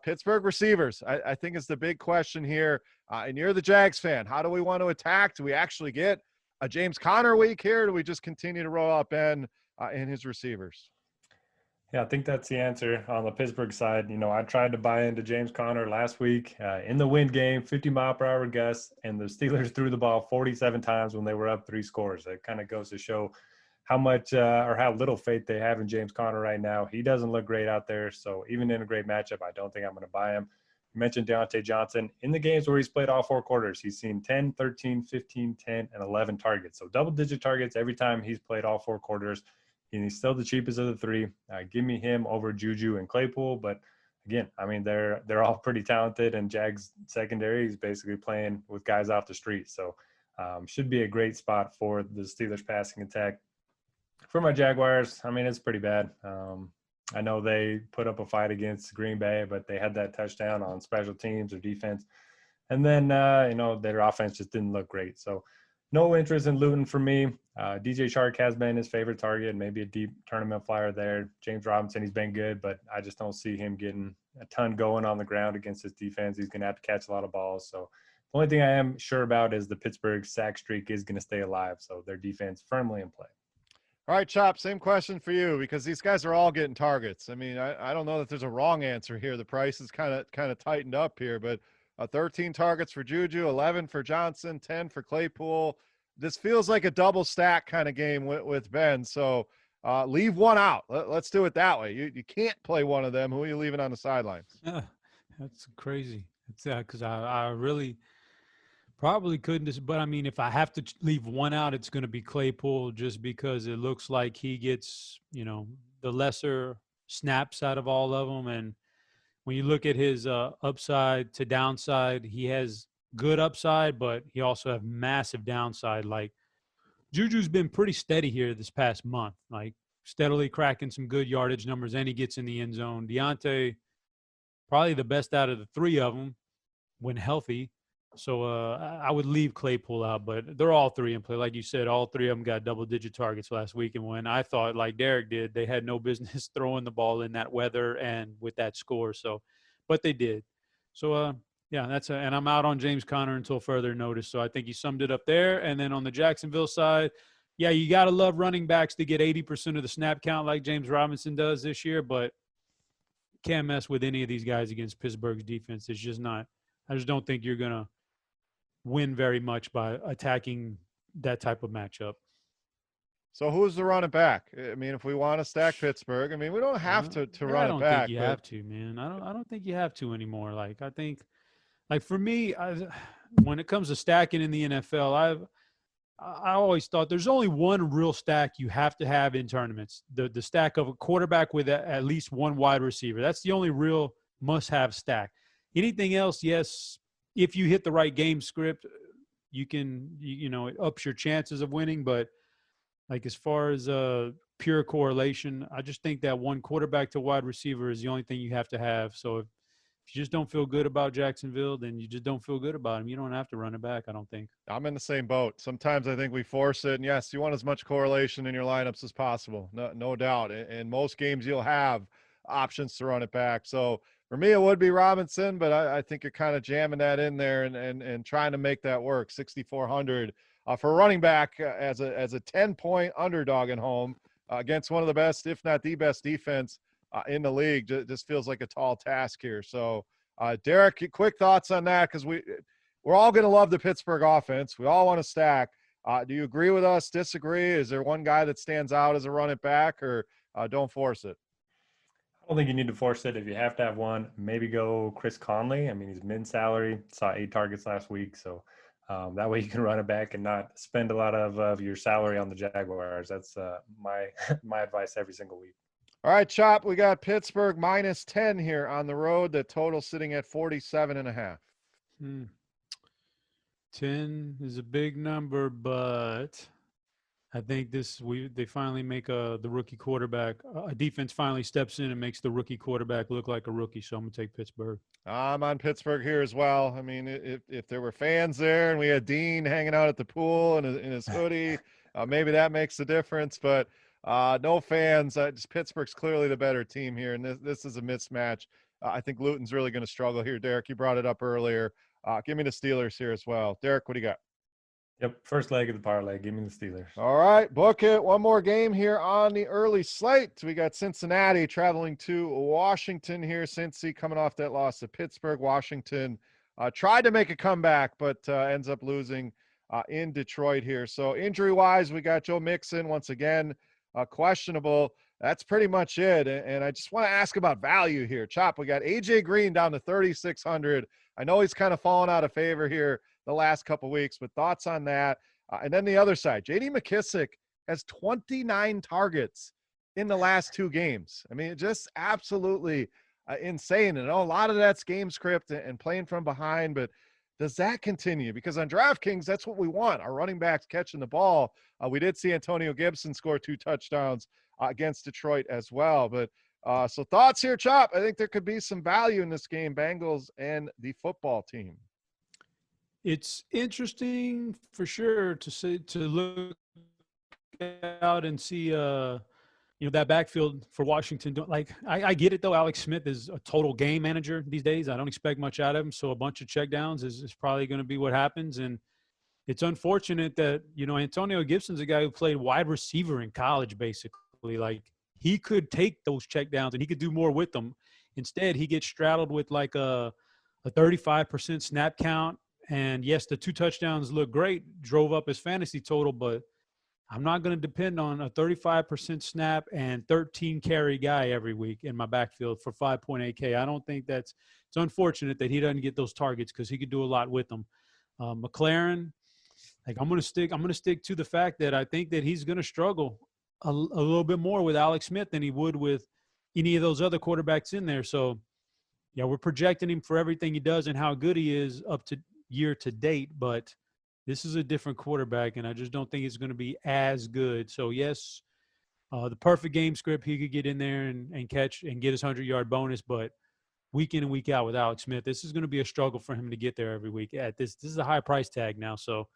Pittsburgh receivers, I think is the big question here. And you're the Jags fan. How do we want to attack? Do we actually get a James Conner week here? Or do we just continue to roll out Ben and his receivers? Yeah, I think that's the answer on the Pittsburgh side. I tried to buy into James Conner last week in the wind game, 50-mile-per-hour gusts, and the Steelers threw the ball 47 times when they were up 3 scores. It kind of goes to show how much or how little faith they have in James Conner right now. He doesn't look great out there, so even in a great matchup, I don't think I'm going to buy him. You mentioned Deontay Johnson. In the games where he's played all 4 quarters, he's seen 10, 13, 15, 10, and 11 targets. So double-digit targets every time he's played all 4 quarters. And he's still the cheapest of the 3. Give me him over Juju and Claypool. But again, I mean, they're all pretty talented, and Jags secondary is basically playing with guys off the street. So Should be a great spot for the Steelers passing attack. For my Jaguars, I mean, it's pretty bad. I know they put up a fight against Green Bay, but they had that touchdown on special teams or defense. And then, their offense just didn't look great. So no interest in Luton for me. DJ Chark has been his favorite target, maybe a deep tournament flyer there. James Robinson, he's been good, but I just don't see him getting a ton going on the ground against his defense. He's going to have to catch a lot of balls. So the only thing I am sure about is the Pittsburgh sack streak is going to stay alive. So their defense firmly in play. All right, Chop, same question for you, because these guys are all getting targets. I mean, I don't know that there's a wrong answer here. The price is kind of tightened up here, but 13 targets for Juju, 11 for Johnson, 10 for Claypool. This feels like a double stack kind of game with Ben. So leave one out. Let's do it that way. You can't play one of them. Who are you leaving on the sidelines? That's crazy. It's because I really probably couldn't. But I mean, if I have to leave one out, it's going to be Claypool, just because it looks like he gets, the lesser snaps out of all of them. And when you look at his upside to downside, he has good upside, but he also have massive downside. Like Juju's been pretty steady here this past month, like steadily cracking some good yardage numbers, and he gets in the end zone. Deontay, probably the best out of the three of them when healthy. So I would leave Claypool out, but they're all three in play. Like you said, all three of them got double-digit targets last week. And when I thought, like Derek did, they had no business throwing the ball in that weather and with that score. So, but they did. So, yeah, and I'm out on James Conner until further notice. So I think you summed it up there. And then on the Jacksonville side, yeah, you got to love running backs to get 80% of the snap count like James Robinson does this year, but can't mess with any of these guys against Pittsburgh's defense. It's just not. I just don't think you're going to win very much by attacking that type of matchup. So who's the running back? I mean, if we want to stack Pittsburgh, I mean, we don't have to run it back. I don't think you have to, man. I don't think you have to anymore. Like, I think, like for me, when it comes to stacking in the NFL, I always thought there's only one real stack you have to have in tournaments: the stack of a quarterback with at least one wide receiver. That's the only real must-have stack. Anything else, yes, if you hit the right game script, you can, it ups your chances of winning. But like as far as pure correlation, I just think that one quarterback to wide receiver is the only thing you have to have. So if you just don't feel good about Jacksonville, then you just don't feel good about him. You don't have to run it back, I don't think. I'm in the same boat. Sometimes I think we force it. And yes, you want as much correlation in your lineups as possible. No doubt. In most games, you'll have options to run it back. So for me, it would be Robinson, but I think you're kind of jamming that in there and trying to make that work. 6,400 for a running back as a 10-point underdog at home against one of the best, if not the best defense in the league. Just feels like a tall task here. So Derek, quick thoughts on that, because we're all going to love the Pittsburgh offense. We all want to stack. Do you agree with us? Disagree? Is there one guy that stands out as a run it back, or don't force it? I don't think you need to force it. If you have to have one, maybe go Chris Conley. I mean, he's mid-salary, saw 8 targets last week. So that way you can run it back and not spend a lot of your salary on the Jaguars. That's my advice every single week. All right, Chop, we got Pittsburgh -10 here on the road. The total sitting at 47.5. 10 is a big number, but I think they finally make the rookie quarterback. A defense finally steps in and makes the rookie quarterback look like a rookie. So I'm going to take Pittsburgh. I'm on Pittsburgh here as well. I mean, if there were fans there and we had Dean hanging out at the pool in his hoodie, maybe that makes a difference. But no fans. Just Pittsburgh's clearly the better team here, and this is a mismatch. I think Luton's really going to struggle here. Derek, you brought it up earlier. Give me the Steelers here as well. Derek, what do you got? Yep, first leg of the parlay. Give me the Steelers. All right, book it. One more game here on the early slate. We got Cincinnati traveling to Washington here. Cincy coming off that loss to Pittsburgh. Washington tried to make a comeback, but ends up losing in Detroit here. So injury-wise, we got Joe Mixon once again questionable. That's pretty much it. And I just want to ask about value here. Chop, we got A.J. Green down to 3,600. I know he's kind of fallen out of favor here the last couple of weeks, but thoughts on that? And then the other side, J.D. McKissick has 29 targets in the last 2 games. I mean, just absolutely insane. And a lot of that's game script and playing from behind, but Does that continue? Because on DraftKings, that's what we want, our running backs catching the ball. We did see Antonio Gibson score 2 touchdowns against Detroit as well. But so thoughts here, Chop? I think there could be some value in this game, Bengals and the football team. It's interesting for sure to look out and see that backfield for Washington. I get it though. Alex Smith is a total game manager these days. I don't expect much out of him, so a bunch of checkdowns is probably going to be what happens. And it's unfortunate that Antonio Gibson's a guy who played wide receiver in college, basically. Like, he could take those checkdowns and he could do more with them. Instead, he gets straddled with like a 35% snap count. And yes, the 2 touchdowns look great, drove up his fantasy total, but I'm not going to depend on a 35% snap and 13 carry guy every week in my backfield for 5.8K. I don't think it's unfortunate that he doesn't get those targets because he could do a lot with them. McLaren, like, I'm going to stick to the fact that I think that he's going to struggle a little bit more with Alex Smith than he would with any of those other quarterbacks in there. So, yeah, we're projecting him for everything he does and how good he is up to year to date, but this is a different quarterback, and I just don't think it's going to be as good. So, yes, the perfect game script, he could get in there and catch and get his 100-yard bonus, but week in and week out with Alex Smith, this is going to be a struggle for him to get there every week. This is a high price tag now, so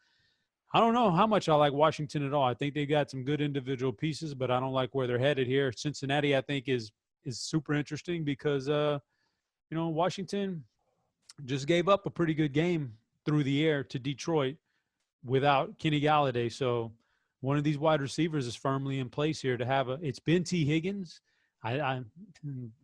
I don't know how much I like Washington at all. I think they got some good individual pieces, but I don't like where they're headed here. Cincinnati, I think, is super interesting because, Washington just gave up a pretty good game through the air to Detroit without Kenny Galladay. So one of these wide receivers is firmly in place here to have it's been T. Higgins. Man,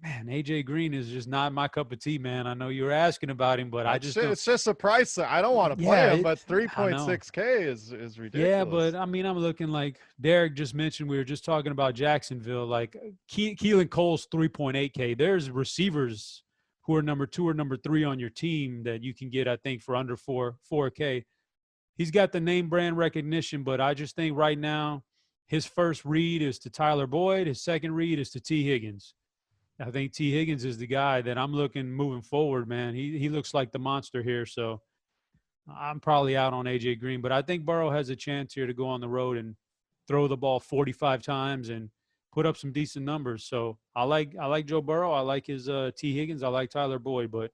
AJ Green is just not my cup of tea, man. I know you were asking about him, but it's just a price. I don't want to play him, but 3.6K is ridiculous. Yeah, but I mean, I'm looking like Derek just mentioned. We were just talking about Jacksonville. Like Keelan Cole's 3.8K. There's receivers who are number 2 or number 3 on your team that you can get, I think, for under 4K. He's got the name brand recognition, but I just think right now his first read is to Tyler Boyd. His second read is to T. Higgins. I think T. Higgins is the guy that I'm looking moving forward, man. He looks like the monster here, so I'm probably out on A.J. Green. But I think Burrow has a chance here to go on the road and throw the ball 45 times and put up some decent numbers. So I like Joe Burrow. I like his T. Higgins. I like Tyler Boyd. But,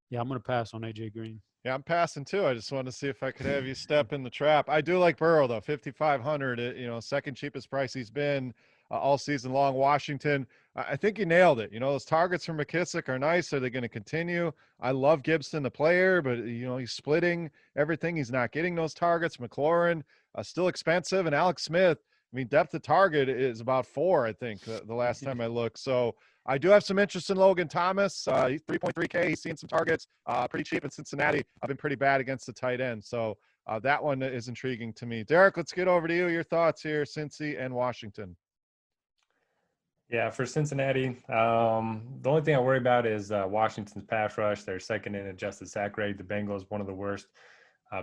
yeah, I'm going to pass on A.J. Green. Yeah, I'm passing too. I just wanted to see if I could have you step in the trap. I do like Burrow though, 5,500. Second cheapest price he's been all season long. Washington, I think you nailed it. Those targets from McKissick are nice. Are they going to continue? I love Gibson, the player, but he's splitting everything. He's not getting those targets. McLaurin, still expensive, and Alex Smith. I mean, depth of target is about 4, I think, the last time I looked. So I do have some interest in Logan Thomas. He's 3.3K. He's seeing some targets, pretty cheap in Cincinnati. I've been pretty bad against the tight end. So that one is intriguing to me. Derek, let's get over to you. Your thoughts here, Cincy and Washington. Yeah, for Cincinnati, the only thing I worry about is Washington's pass rush. They're second in adjusted sack rate. The Bengals, one of the worst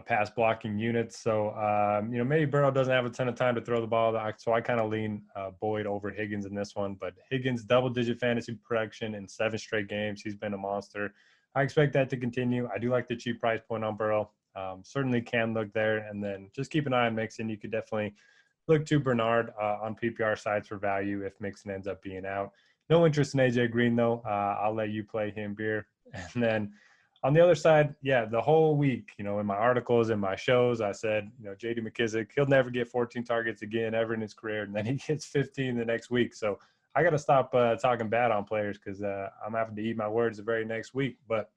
pass blocking units. So, maybe Burrow doesn't have a ton of time to throw the ball. So I kind of lean Boyd over Higgins in this one. But Higgins, double-digit fantasy production in 7 straight games. He's been a monster. I expect that to continue. I do like the cheap price point on Burrow. Certainly can look there. And then just keep an eye on Mixon. You could definitely look to Bernard on PPR sides for value if Mixon ends up being out. No interest in A.J. Green, though. I'll let you play him, Beer. And then on the other side, yeah, the whole week, in my articles and my shows, I said, J.D. McKissick, he'll never get 14 targets again ever in his career, and then he gets 15 the next week. So I got to stop talking bad on players because I'm having to eat my words the very next week. But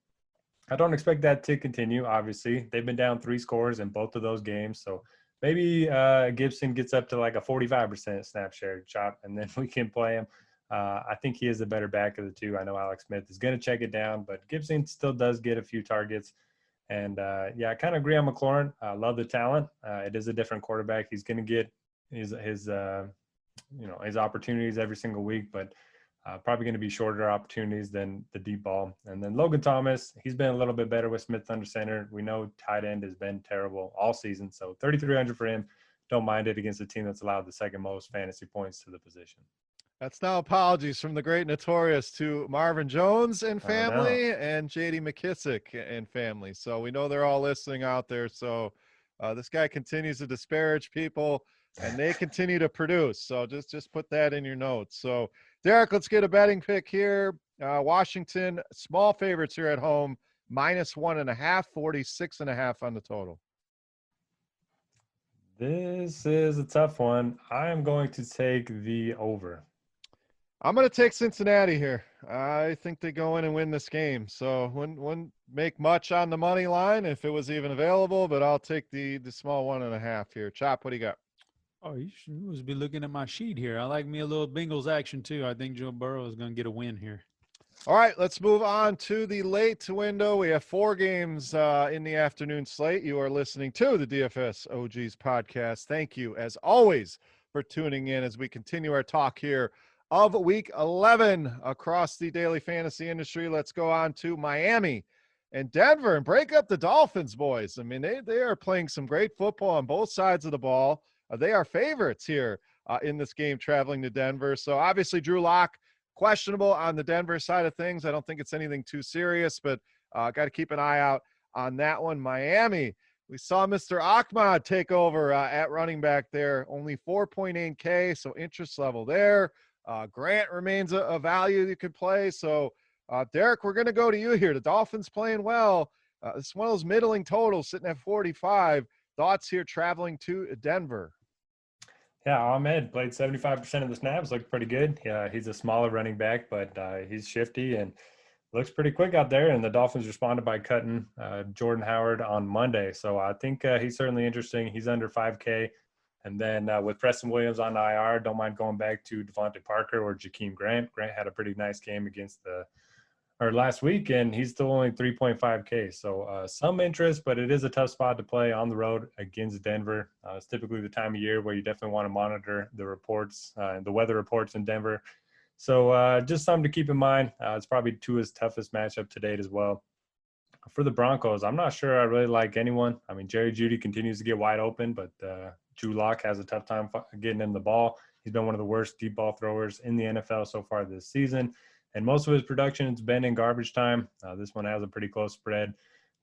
I don't expect that to continue, obviously. They've been down 3 scores in both of those games. So maybe Gibson gets up to like a 45% snap share Chop, and then we can play him. I think he is the better back of the two. I know Alex Smith is going to check it down, but Gibson still does get a few targets. And, I kind of agree on McLaurin. I love the talent. It is a different quarterback. He's going to get his opportunities every single week, but probably going to be shorter opportunities than the deep ball. And then Logan Thomas, he's been a little bit better with Smith under center. We know tight end has been terrible all season. So 3,300 for him. Don't mind it against a team that's allowed the second most fantasy points to the position. That's now apologies from the great notorious to Marvin Jones and family and JD McKissick and family. So we know they're all listening out there. So this guy continues to disparage people and they continue to produce. So just put that in your notes. So Derek, let's get a betting pick here. Washington, small favorites here at home, -1.5, 46.5 on the total. This is a tough one. I am going to take the over. I'm going to take Cincinnati here. I think they go in and win this game. So wouldn't make much on the money line if it was even available, but I'll take the small 1.5 here. Chop, what do you got? Oh, you should be looking at my sheet here. I like me a little Bengals action too. I think Joe Burrow is going to get a win here. All right, let's move on to the late window. We have 4 games in the afternoon slate. You are listening to the DFS OGs podcast. Thank you, as always, for tuning in as we continue our talk here of Week 11 across the daily fantasy industry. Let's go on to Miami and Denver and break up the Dolphins, boys. I mean, they are playing some great football on both sides of the ball. They are favorites here in this game traveling to Denver. So obviously Drew Lock, questionable on the Denver side of things. I don't think it's anything too serious, but got to keep an eye out on that one. Miami, we saw Mr. Ahmad take over at running back there, only 4.8K, so interest level there. Grant remains a value you could play. So, Derek, we're going to go to you here. The Dolphins playing well. It's one of those middling totals sitting at 45. Thoughts here traveling to Denver? Yeah, Ahmed played 75% of the snaps, looked pretty good. Yeah, he's a smaller running back, but he's shifty and looks pretty quick out there. And the Dolphins responded by cutting Jordan Howard on Monday. So I think he's certainly interesting. He's under 5K. And then with Preston Williams on IR, don't mind going back to Devontae Parker or Jakeem Grant. Grant had a pretty nice game against last week, and he's still only 3.5K. So some interest, but it is a tough spot to play on the road against Denver. It's typically the time of year where you definitely want to monitor the reports, the weather reports in Denver. So just something to keep in mind. It's probably Tua's toughest matchup to date as well. For the Broncos, I'm not sure I really like anyone. I mean, Jerry Jeudy continues to get wide open, but Drew Lock has a tough time getting him the ball. He's been one of the worst deep ball throwers in the NFL so far this season. And most of his production has been in garbage time. This one has a pretty close spread.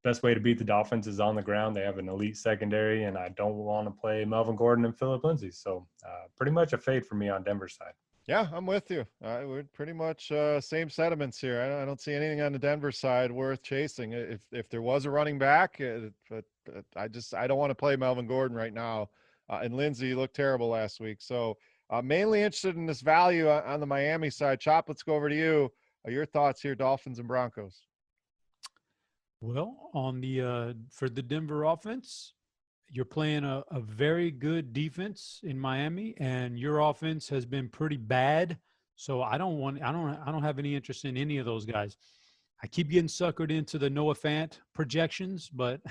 Best way to beat the Dolphins is on the ground. They have an elite secondary, and I don't want to play Melvin Gordon and Phillip Lindsay. So pretty much a fade for me on Denver's side. Yeah, I'm with you. We're pretty much same sentiments here. I don't see anything on the Denver side worth chasing. If there was a running back, but I don't want to play Melvin Gordon right now. And Lindsay looked terrible last week. So mainly interested in this value on the Miami side. Chop, let's go over to you. Your thoughts here, Dolphins and Broncos. Well, on the for the Denver offense, you're playing a very good defense in Miami, and your offense has been pretty bad. So I don't have any interest in any of those guys. I keep getting suckered into the Noah Fant projections, but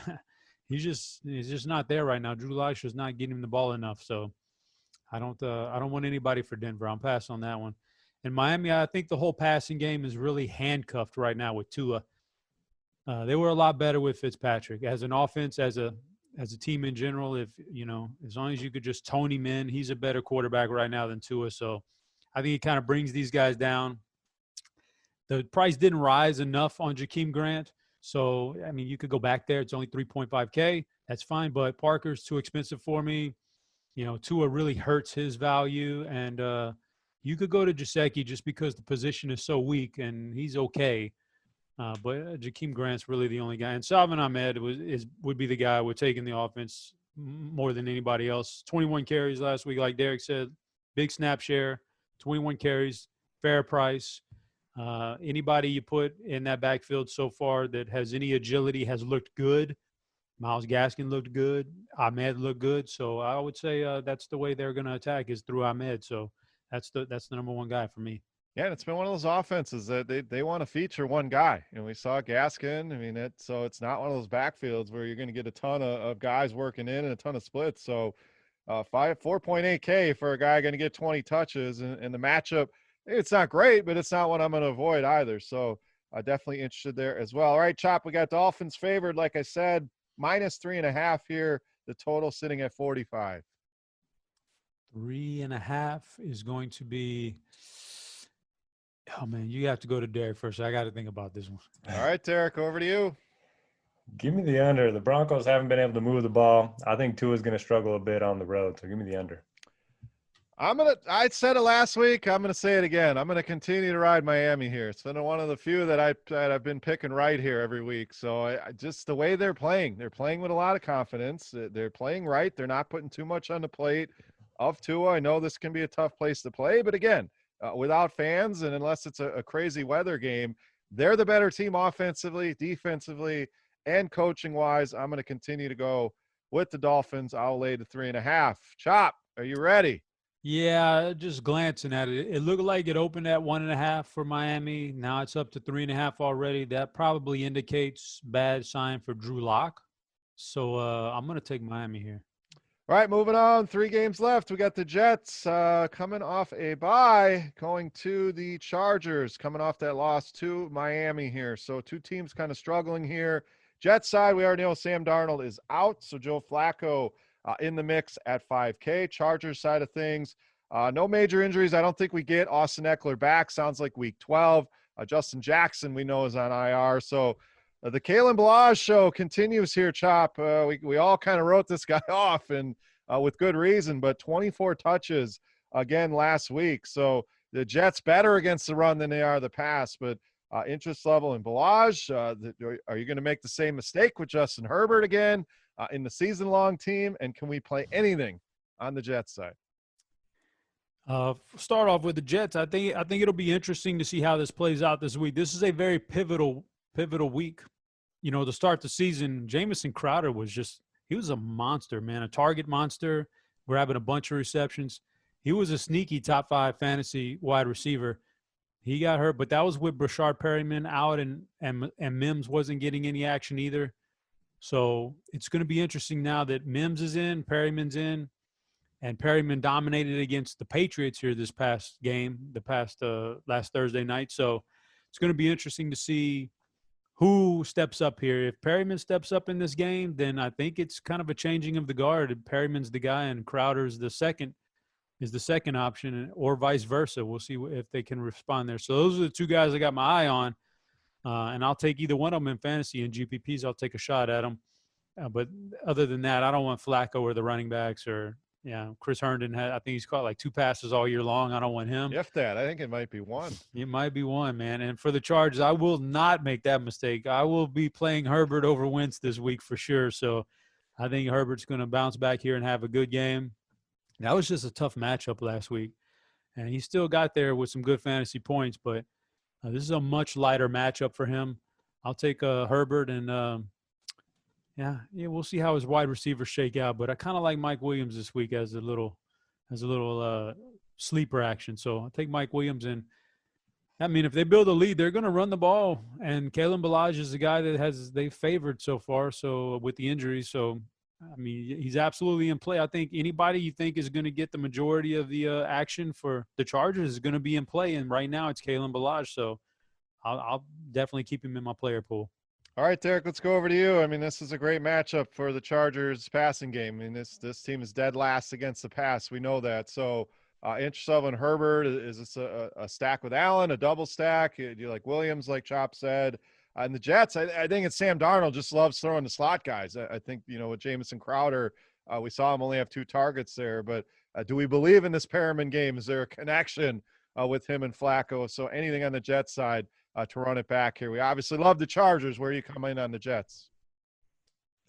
he's just not there right now. Drew Lock is not getting him the ball enough. So I don't want anybody for Denver. I'm passing on that one. In Miami, I think the whole passing game is really handcuffed right now with Tua. They were a lot better with Fitzpatrick as an offense, as a team in general. If as long as you could just tone him in, he's a better quarterback right now than Tua. So I think he kind of brings these guys down. The price didn't rise enough on Jakeem Grant. So, I mean, you could go back there. It's only 3.5K. That's fine. But Parker's too expensive for me. Tua really hurts his value. And you could go to Gesicki just because the position is so weak, and he's okay. But Jakeem Grant's really the only guy. And Salvin Ahmed would be the guy I would take in the offense more than anybody else. 21 carries last week, like Derek said. Big snap share, 21 carries, fair price. Anybody you put in that backfield so far that has any agility has looked good. Myles Gaskin looked good. Ahmed looked good. So I would say that's the way they're going to attack is through Ahmed. So that's the number one guy for me. Yeah, and it's been one of those offenses that they want to feature one guy. And we saw Gaskin. I mean, so it's not one of those backfields where you're going to get a ton of guys working in and a ton of splits. So 4.8K for a guy going to get 20 touches. And the matchup, it's not great, but it's not what I'm going to avoid either. So definitely interested there as well. All right, Chop, we got Dolphins favored, like I said, -3.5 here. The total sitting at 45. 3.5 is going to be. Oh man, you have to go to Derek first. I got to think about this one. All right, Derek, over to you. Give me the under. The Broncos haven't been able to move the ball. I think Tua's going to struggle a bit on the road, so give me the under. I said it last week. I'm gonna say it again. I'm gonna continue to ride Miami here. It's been one of the few that I've been picking right here every week. So I just the way they're playing with a lot of confidence. They're playing right. They're not putting too much on the plate of Tua. I know this can be a tough place to play, but again, without fans and unless it's a crazy weather game, they're the better team offensively, defensively, and coaching wise. I'm gonna continue to go with the Dolphins. I'll lay the 3.5. Chop, are you ready? Yeah, just glancing at it, it looked like it opened at 1.5 for Miami. Now it's up to 3.5 already. That probably indicates bad sign for Drew Lock. So I'm going to take Miami here. All right, moving on. 3 games left. We got the Jets coming off a bye, going to the Chargers, coming off that loss to Miami here. So 2 teams kind of struggling here. Jets side, we already know Sam Darnold is out. So Joe Flacco in the mix at 5K. Chargers side of things, no major injuries. I don't think we get Austin Eckler back. Sounds like week 12. Justin Jackson, we know, is on IR. So the Kalen Balazs show continues here, Chop. We all kind of wrote this guy off, and with good reason, but 24 touches again last week. So the Jets better against the run than they are the pass, but interest level in Balazs. Are you going to make the same mistake with Justin Herbert again in the season-long team? And can we play anything on the Jets side? Start off with the Jets. I think it'll be interesting to see how this plays out this week. This is a very pivotal week. You know, to start the season, Jamison Crowder he was a monster, man, a target monster, grabbing a bunch of receptions. He was a sneaky top 5 fantasy wide receiver. He got hurt, but that was with Brashard Perryman out, and Mims wasn't getting any action either. So it's going to be interesting now that Mims is in, Perryman's in, and Perryman dominated against the Patriots here this past game, last Thursday night. So it's going to be interesting to see who steps up here. If Perryman steps up in this game, then I think it's kind of a changing of the guard. Perryman's the guy, and Crowder's the second option, or vice versa. We'll see if they can respond there. So those are the 2 guys I got my eye on, and I'll take either one of them in fantasy and GPPs. I'll take a shot at them. But other than that, I don't want Flacco or the running backs or Chris Herndon. I think he's caught like 2 passes all year long. I don't want him. If that, I think it might be 1. It might be 1, man. And for the Chargers, I will not make that mistake. I will be playing Herbert over Wentz this week for sure. So I think Herbert's going to bounce back here and have a good game. That was just a tough matchup last week, and he still got there with some good fantasy points, but this is a much lighter matchup for him. I'll take Herbert, and we'll see how his wide receivers shake out. But I kind of like Mike Williams this week as a little sleeper action. So I'll take Mike Williams, and I mean, if they build a lead, they're going to run the ball. And Kalen Balazs is the guy that they've favored so far. So with the injuries, so I mean, he's absolutely in play. I think anybody you think is going to get the majority of the action for the Chargers is going to be in play. And right now it's Kalen Balazs. So I'll definitely keep him in my player pool. All right, Derek, let's go over to you. I mean, this is a great matchup for the Chargers passing game. I mean, this team is dead last against the pass. We know that. So interest level in Herbert, is this a stack with Allen, a double stack? Do you like Williams, like Chop said? And the Jets, I think it's Sam Darnold just loves throwing the slot guys. I think, with Jamison Crowder, we saw him only have 2 targets there. But do we believe in this Perriman game? Is there a connection with him and Flacco? So anything on the Jets side to run it back here? We obviously love the Chargers. Where are you coming on the Jets?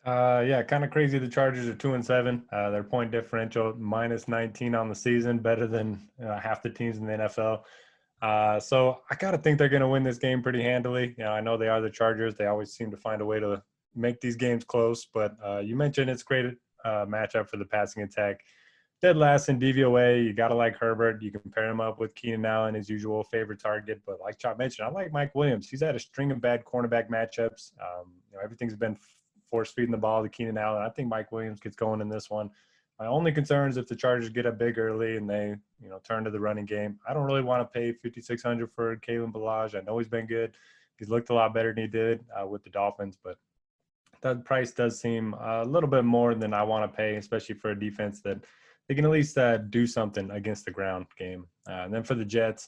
Kind of crazy. The Chargers are 2-7. Their point differential -19 on the season, better than half the teams in the NFL. So I got to think they're going to win this game pretty handily. I know they are the Chargers. They always seem to find a way to make these games close. But you mentioned it's a great matchup for the passing attack. Dead last in DVOA. You got to like Herbert. You can pair him up with Keenan Allen, his usual favorite target. But like Chop mentioned, I like Mike Williams. He's had a string of bad cornerback matchups. Everything's been force feeding the ball to Keenan Allen. I think Mike Williams gets going in this one. My only concern is if the Chargers get up big early and they, turn to the running game. I don't really want to pay $5,600 for Kalen Balazs. I know he's been good. He's looked a lot better than he did with the Dolphins, but that price does seem a little bit more than I want to pay, especially for a defense that they can at least do something against the ground game. And then for the Jets,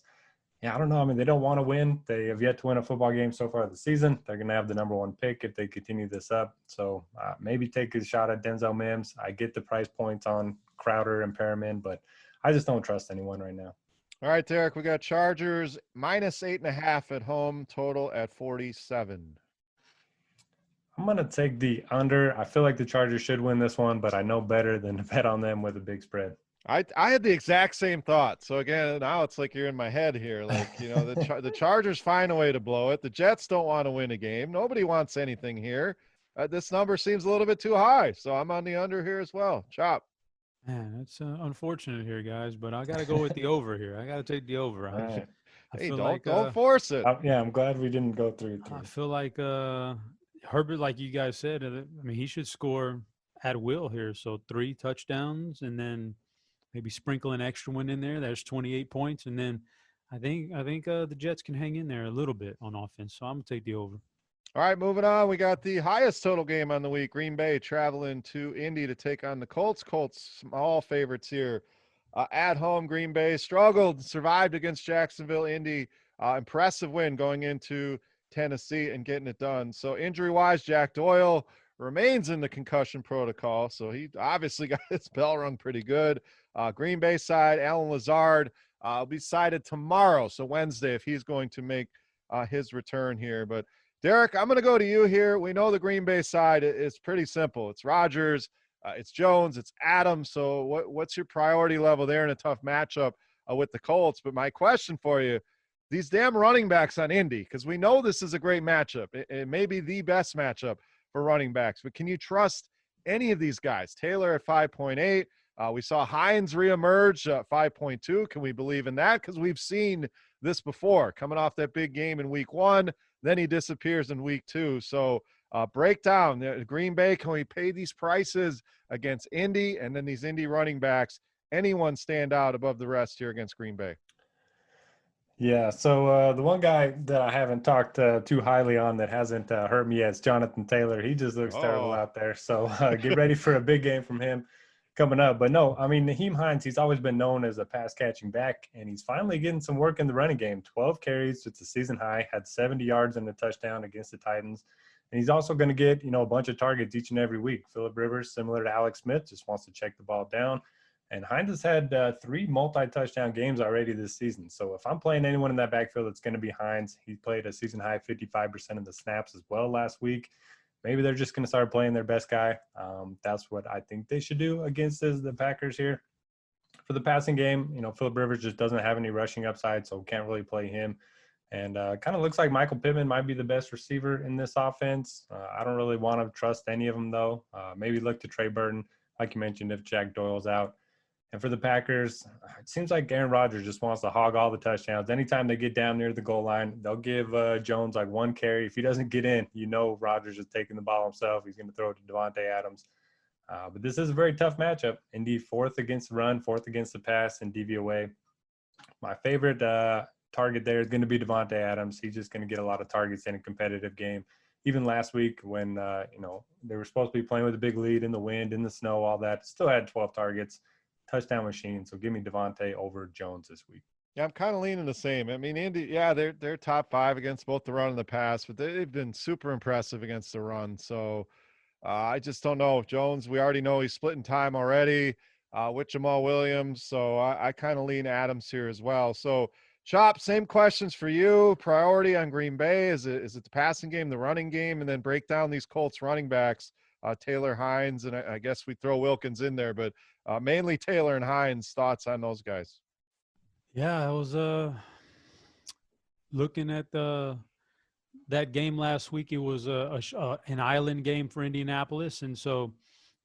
yeah, I don't know. I mean, they don't want to win. They have yet to win a football game so far this season. They're going to have the number 1 pick if they continue this up. So maybe take a shot at Denzel Mims. I get the price points on Crowder and Perriman, but I just don't trust anyone right now. All right, Derek, we got Chargers -8.5 at home, total at 47. I'm going to take the under. I feel like the Chargers should win this one, but I know better than to bet on them with a big spread. I had the exact same thought. So again, now it's like you're in my head here. Like, the Chargers find a way to blow it. The Jets don't want to win a game. Nobody wants anything here. This number seems a little bit too high. So I'm on the under here as well. Chop. Man, it's unfortunate here, guys, but I got to go with the over here. I got to take the over. Right. Hey, don't force it. Yeah, I'm glad we didn't go through. I feel like Herbert, like you guys said, I mean, he should score at will here. So 3 touchdowns and then maybe sprinkle an extra one in there. There's 28 points. And then I think the Jets can hang in there a little bit on offense. So I'm going to take the over. All right, moving on. We got the highest total game on the week. Green Bay traveling to Indy to take on the Colts. Colts, small favorites here. At home, Green Bay struggled, survived against Jacksonville. Indy, impressive win going into Tennessee and getting it done. So injury-wise, Jack Doyle remains in the concussion protocol. So he obviously got his bell rung pretty good. Green Bay side, Alan Lazard will be cited tomorrow, so Wednesday, if he's going to make his return here. But Derek, I'm going to go to you here. We know the Green Bay side is pretty simple. It's Rodgers, it's Jones, it's Adams. So what's your priority level there in a tough matchup with the Colts? But my question for you, these damn running backs on Indy, because we know this is a great matchup. It may be the best matchup for running backs, but can you trust any of these guys? Taylor at 5.8. We saw Hines reemerge at 5.2. Can we believe in that? Because we've seen this before, coming off that big game in week 1. Then he disappears in week 2. So break down. Green Bay, can we pay these prices against Indy? And then these Indy running backs, anyone stand out above the rest here against Green Bay? Yeah, so the one guy that I haven't talked too highly on that hasn't hurt me yet is Jonathan Taylor. He just looks terrible out there. So get ready for a big game from him coming up. But no, I mean, Nyheim Hines, he's always been known as a pass-catching back, and he's finally getting some work in the running game. 12 carries, it's a season high, had 70 yards and a touchdown against the Titans. And he's also going to get, a bunch of targets each and every week. Phillip Rivers, similar to Alex Smith, just wants to check the ball down. And Hines has had 3 multi-touchdown games already this season. So if I'm playing anyone in that backfield, it's going to be Hines. He played a season-high 55% of the snaps as well last week. Maybe they're just going to start playing their best guy. That's what I think they should do against the Packers here. For the passing game, Phillip Rivers just doesn't have any rushing upside, so can't really play him. And kind of looks like Michael Pittman might be the best receiver in this offense. I don't really want to trust any of them, though. Maybe look to Trey Burton, like you mentioned, if Jack Doyle's out. And for the Packers, it seems like Aaron Rodgers just wants to hog all the touchdowns. Anytime they get down near the goal line, they'll give Jones like 1 carry. If he doesn't get in, Rodgers is taking the ball himself. He's going to throw it to Devontae Adams. But this is a very tough matchup. Indy 4th against the run, 4th against the pass, and DVOA. My favorite target there is going to be Devontae Adams. He's just going to get a lot of targets in a competitive game. Even last week when, they were supposed to be playing with a big lead in the wind, in the snow, all that, still had 12 targets. Touchdown machine. So give me Devontae over Jones this week. Yeah, I'm kind of leaning the same. I mean, Indy, yeah, they're top 5 against both the run and the pass, but they've been super impressive against the run. So I just don't know. Jones, we already know he's splitting time already with Jamal Williams. So I kind of lean Adams here as well. So Chop, same questions for you. Priority on Green Bay. Is it the passing game, the running game, and then break down these Colts running backs, Taylor, Hines, and I guess we throw Wilkins in there, but mainly Taylor and Hines. Thoughts on those guys? Yeah, I was looking at that game last week. It was an island game for Indianapolis, and so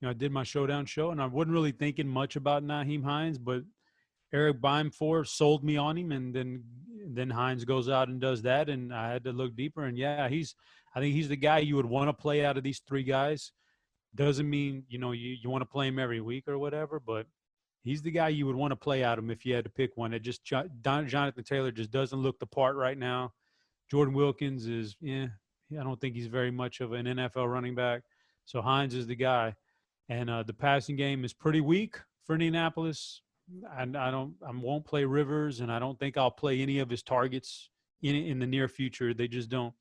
I did my showdown show, and I wasn't really thinking much about Nyheim Hines, but Eric Bimefor sold me on him, and then Hines goes out and does that, and I had to look deeper, and yeah, I think he's the guy you would want to play out of these 3 guys. Doesn't mean, you want to play him every week or whatever, but he's the guy you would want to play out of him if you had to pick one. It just Jonathan Taylor just doesn't look the part right now. Jordan Wilkins is, I don't think he's very much of an NFL running back. So Hines is the guy. And the passing game is pretty weak for Indianapolis. I won't play Rivers, and I don't think I'll play any of his targets in the near future. They just don't.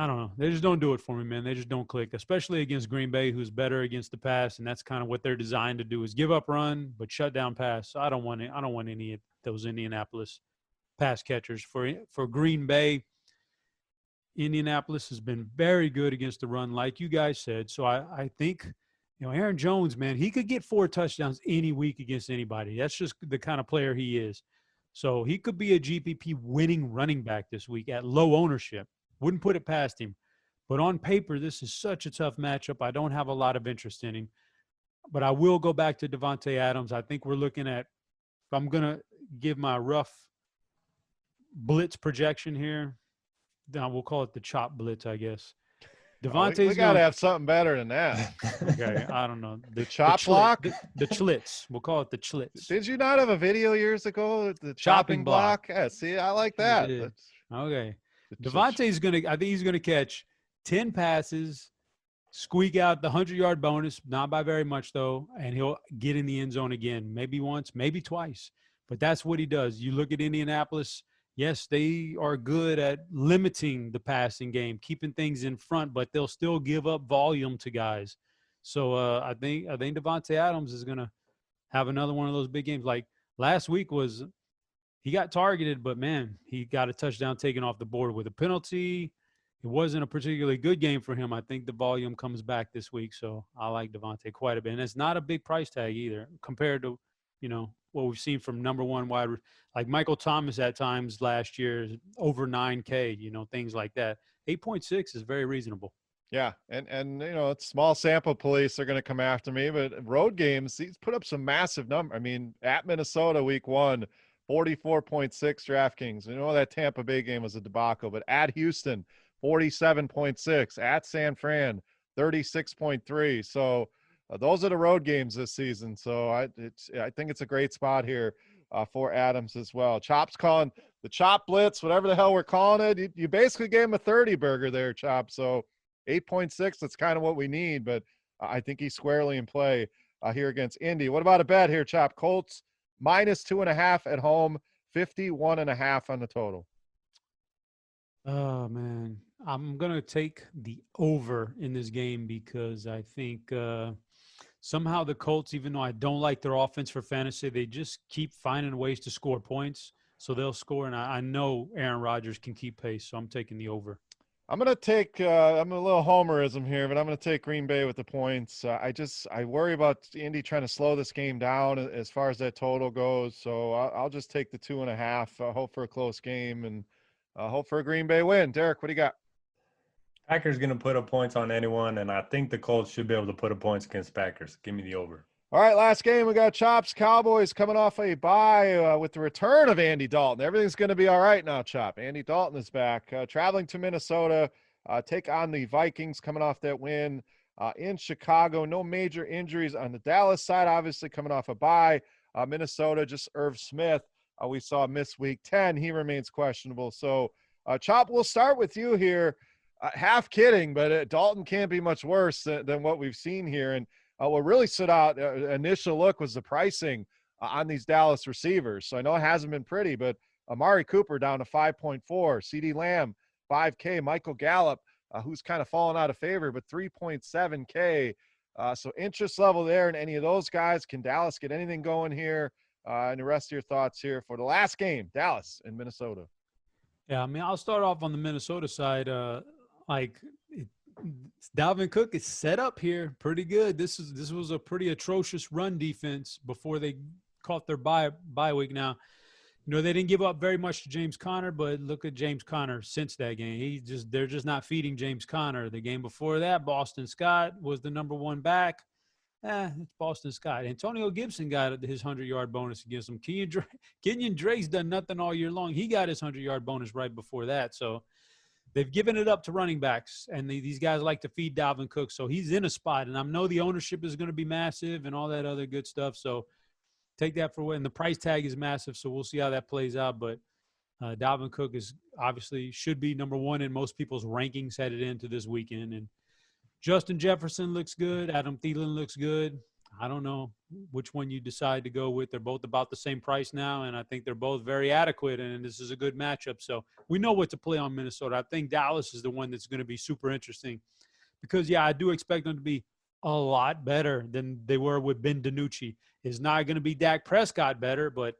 I don't know. They just don't do it for me, man. They just don't click, especially against Green Bay, who's better against the pass, and that's kind of what they're designed to do: is give up run but shut down pass. So I don't want any of those Indianapolis pass catchers for Green Bay. Indianapolis has been very good against the run, like you guys said. So I think, Aaron Jones, man, he could get 4 touchdowns any week against anybody. That's just the kind of player he is. So he could be a GPP winning running back this week at low ownership. Wouldn't put it past him. But on paper, this is such a tough matchup. I don't have a lot of interest in him. But I will go back to Devontae Adams. I think we're looking at, if I'm going to give my rough blitz projection here, we'll call it the chop blitz, I guess. Devontae's we got to have something better than that. Okay, I don't know. The chop block? The Chlitz. We'll call it the Chlitz. Did you not have a video years ago? The chopping block? Yeah, see, I like that. Okay. Devontae's I think he's going to catch 10 passes, squeak out the 100-yard bonus, not by very much, though, and he'll get in the end zone again, maybe once, maybe twice. But that's what he does. You look at Indianapolis. Yes, they are good at limiting the passing game, keeping things in front, but they'll still give up volume to guys. So I think Devontae Adams is going to have another one of those big games. Like last week he got targeted, but, man, he got a touchdown taken off the board with a penalty. It wasn't a particularly good game for him. I think the volume comes back this week, so I like Devontae quite a bit. And it's not a big price tag either compared to, what we've seen from number one wide, like Michael Thomas at times last year, over 9K, things like that. 8.6 is very reasonable. Yeah, and it's small sample police. They're going to come after me, but road games, he's put up some massive number. I mean, at Minnesota week 1, 44.6 DraftKings. That Tampa Bay game was a debacle, but at Houston, 47.6. At San Fran, 36.3. So those are the road games this season. So I think it's a great spot here for Adams as well. Chop's calling the Chop Blitz, whatever the hell we're calling it. You basically gave him a 30 burger there, Chop. So 8.6, that's kind of what we need. But I think he's squarely in play here against Indy. What about a bet here, Chop? Colts -2.5 at home, 51.5 on the total. Oh, man. I'm going to take the over in this game because I think somehow the Colts, even though I don't like their offense for fantasy, they just keep finding ways to score points. So they'll score, and I know Aaron Rodgers can keep pace, so I'm taking the over. I'm going to take I'm a little homerism here, but I'm going to take Green Bay with the points. I worry about Indy trying to slow this game down as far as that total goes. So I'll just take the 2.5, hope for a close game, and hope for a Green Bay win. Derek, what do you got? Packers going to put up points on anyone, and I think the Colts should be able to put up points against Packers. Give me the over. All right, last game, we got Chop's Cowboys coming off a bye with the return of Andy Dalton. Everything's going to be all right now, Chop. Andy Dalton is back. Traveling to Minnesota, take on the Vikings coming off that win in Chicago. No major injuries on the Dallas side, obviously coming off a bye. Minnesota, just Irv Smith. We saw miss week 10. He remains questionable. So, Chop, we'll start with you here. Half kidding, but Dalton can't be much worse than what we've seen here. And what really stood out, initial look, was the pricing on these Dallas receivers. So I know it hasn't been pretty, but Amari Cooper down to 5.4, CeeDee Lamb 5K, Michael Gallup, who's kind of fallen out of favor, but 3.7K. So interest level there in any of those guys. Can Dallas get anything going here? And the rest of your thoughts here for the last game, Dallas and Minnesota. Yeah, I mean, I'll start off on the Minnesota side. Dalvin Cook is set up here pretty good. This was a pretty atrocious run defense before they caught their bye week. Now, they didn't give up very much to James Conner, but look at James Conner since that game. They're just not feeding James Conner. The game before that, Boston Scott was the number one back. It's Boston Scott. Antonio Gibson got his 100-yard bonus against him. Kenyon Drake's done nothing all year long. He got his 100-yard bonus right before that. So they've given it up to running backs, and these guys like to feed Dalvin Cook. So he's in a spot, and I know the ownership is going to be massive and all that other good stuff. So take that for what, and the price tag is massive. So we'll see how that plays out. But Dalvin Cook is obviously should be number one in most people's rankings headed into this weekend. And Justin Jefferson looks good. Adam Thielen looks good. I don't know which one you decide to go with. They're both about the same price now, and I think they're both very adequate, and this is a good matchup. So we know what to play on Minnesota. I think Dallas is the one that's going to be super interesting because, yeah, I do expect them to be a lot better than they were with Ben DiNucci. It's not going to be Dak Prescott better, but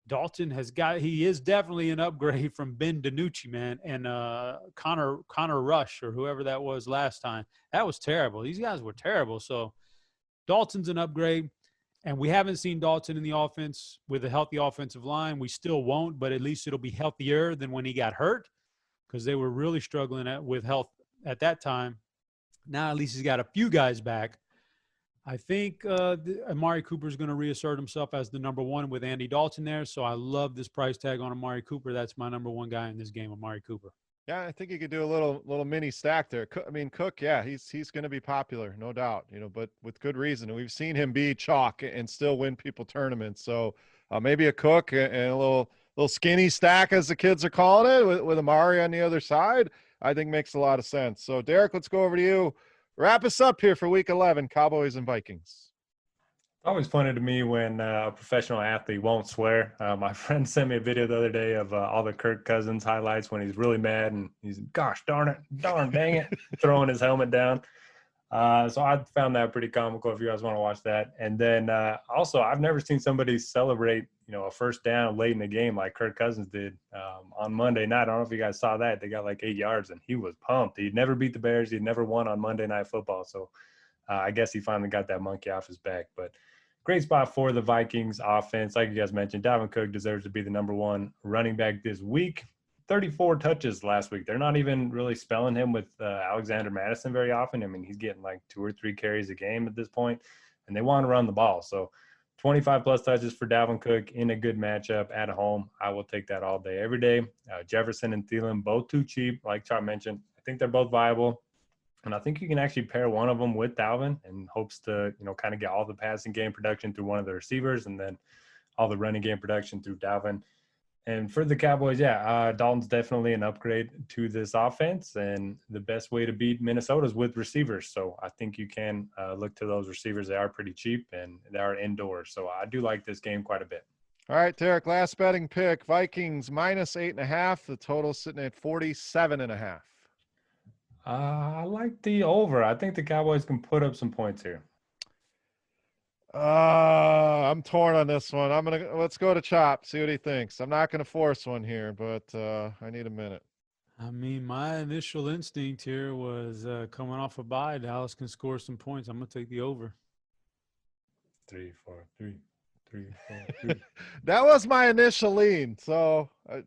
Dalton he is definitely an upgrade from Ben DiNucci, man, and Connor Rush or whoever that was last time. That was terrible. These guys were terrible. So Dalton's an upgrade, and we haven't seen Dalton in the offense with a healthy offensive line. We still won't, but at least it'll be healthier than when he got hurt because they were really struggling with health at that time. Now at least he's got a few guys back. I think Amari Cooper is going to reassert himself as the number one with Andy Dalton there. So I love this price tag on Amari Cooper. That's my number one guy in this game, Amari Cooper. Yeah, I think you could do a little mini stack there. I mean, Cook, yeah, he's going to be popular, no doubt, but with good reason. We've seen him be chalk and still win people tournaments. So maybe a Cook and a little skinny stack, as the kids are calling it, with Amari on the other side, I think makes a lot of sense. So, Derek, let's go over to you. Wrap us up here for Week 11, Cowboys and Vikings. It's always funny to me when a professional athlete won't swear. My friend sent me a video the other day of all the Kirk Cousins highlights when he's really mad and he's, gosh darn it, darn dang it, throwing his helmet down. So I found that pretty comical if you guys want to watch that. And then also, I've never seen somebody celebrate, a first down late in the game like Kirk Cousins did on Monday night. I don't know if you guys saw that. They got like 8 yards and he was pumped. He'd never beat the Bears. He'd never won on Monday Night Football. So I guess he finally got that monkey off his back. But great spot for the Vikings offense. Like you guys mentioned, Dalvin Cook deserves to be the number one running back this week. 34 touches last week. They're not even really spelling him with Alexander Madison very often. I mean, he's getting like 2 or 3 carries a game at this point, and they want to run the ball. So 25-plus touches for Dalvin Cook in a good matchup at home. I will take that all day, every day. Jefferson and Thielen, both too cheap, like Chop mentioned. I think they're both viable. And I think you can actually pair one of them with Dalvin in hopes to, kind of get all the passing game production through one of the receivers and then all the running game production through Dalvin. And for the Cowboys, Dalton's definitely an upgrade to this offense. And the best way to beat Minnesota is with receivers. So I think you can look to those receivers. They are pretty cheap and they are indoors. So I do like this game quite a bit. All right, Derek, last betting pick. Vikings minus 8.5. The total sitting at 47.5. I like the over. I think the Cowboys can put up some points here. I'm torn on this one. Let's go to Chop, see what he thinks. I'm not gonna force one here, but I need a minute. I mean, my initial instinct here was coming off a bye, Dallas can score some points. I'm gonna take the over. 3, 4, 3, 3, 4, 3. That was my initial lean. So I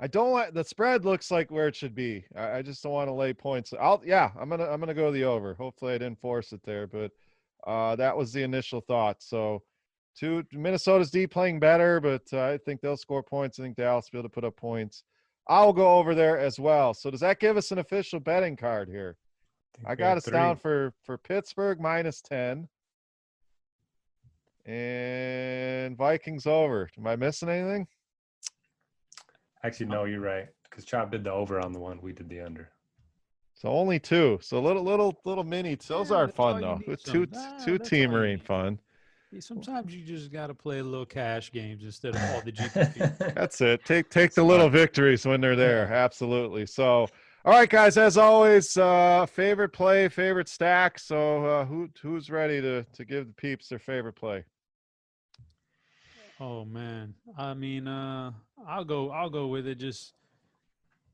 don't like the spread. Looks like where it should be. I just don't want to lay points. I'm gonna go the over. Hopefully I didn't force it there, but that was the initial thought. So Minnesota's D playing better, but I think they'll score points. I think Dallas will be able to put up points. I'll go over there as well. So does that give us an official betting card here? I got us down for Pittsburgh minus 10 and Vikings over. Am I missing anything? Actually, no, you're right. Because Chop did the over on the one. We did the under. So only 2. So little mini. Those aren't fun though. Two teamer ain't fun. Sometimes you just got to play a little cash games instead of all the GPP. That's it. Take the little victories when they're there. Yeah. Absolutely. So, all right, guys. As always, favorite play, favorite stack. So who's ready to give the peeps their favorite play? Oh man, I mean, I'll go with it. Just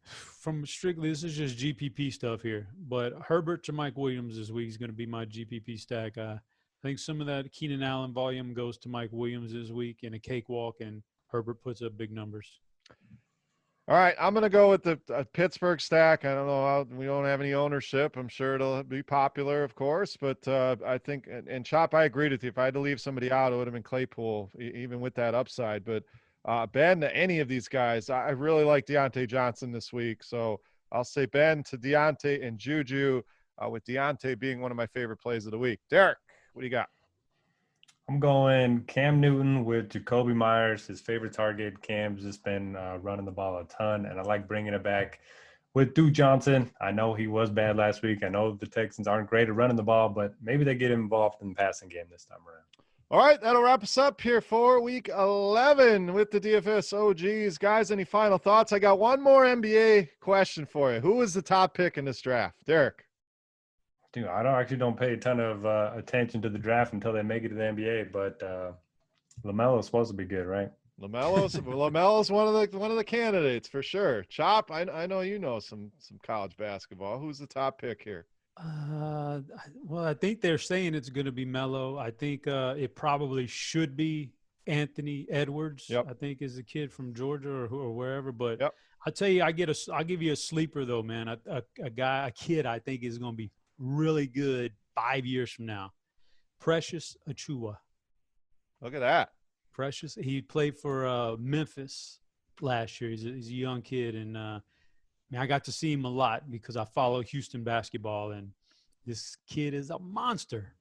from strictly, this is just GPP stuff here. But Herbert to Mike Williams this week is going to be my GPP stack. I think some of that Keenan Allen volume goes to Mike Williams this week in a cakewalk, and Herbert puts up big numbers. All right, I'm going to go with the Pittsburgh stack. I don't know. We don't have any ownership. I'm sure it'll be popular, of course. But I think – and Chop, I agreed with you. If I had to leave somebody out, it would have been Claypool, even with that upside. But Ben to any of these guys, I really like Deontay Johnson this week. So I'll say Ben to Deontay and Juju, with Deontay being one of my favorite plays of the week. Derek, what do you got? I'm going Cam Newton with Jacoby Myers, his favorite target. Cam's just been running the ball a ton, and I like bringing it back with Duke Johnson. I know he was bad last week. I know the Texans aren't great at running the ball, but maybe they get him involved in the passing game this time around. All right, that'll wrap us up here for week 11 with the DFS OGs. Guys, any final thoughts? I got one more NBA question for you. Who was the top pick in this draft? Derek. Dude, I don't pay a ton of attention to the draft until they make it to the NBA, but LaMelo's supposed to be good, right? LaMelo's one of the candidates for sure. Chop, I know you know some college basketball. Who's the top pick here? Well, I think they're saying it's going to be Melo. I think it probably should be Anthony Edwards. Yep. I think is a kid from Georgia or wherever. But yep. I'll tell you, I'll give you a sleeper though, man. A kid I think is going to be really good 5 years from now. Precious Achiuwa. Look at that. Precious. He played for Memphis last year. He's a young kid, and I got to see him a lot because I follow Houston basketball, and this kid is a monster.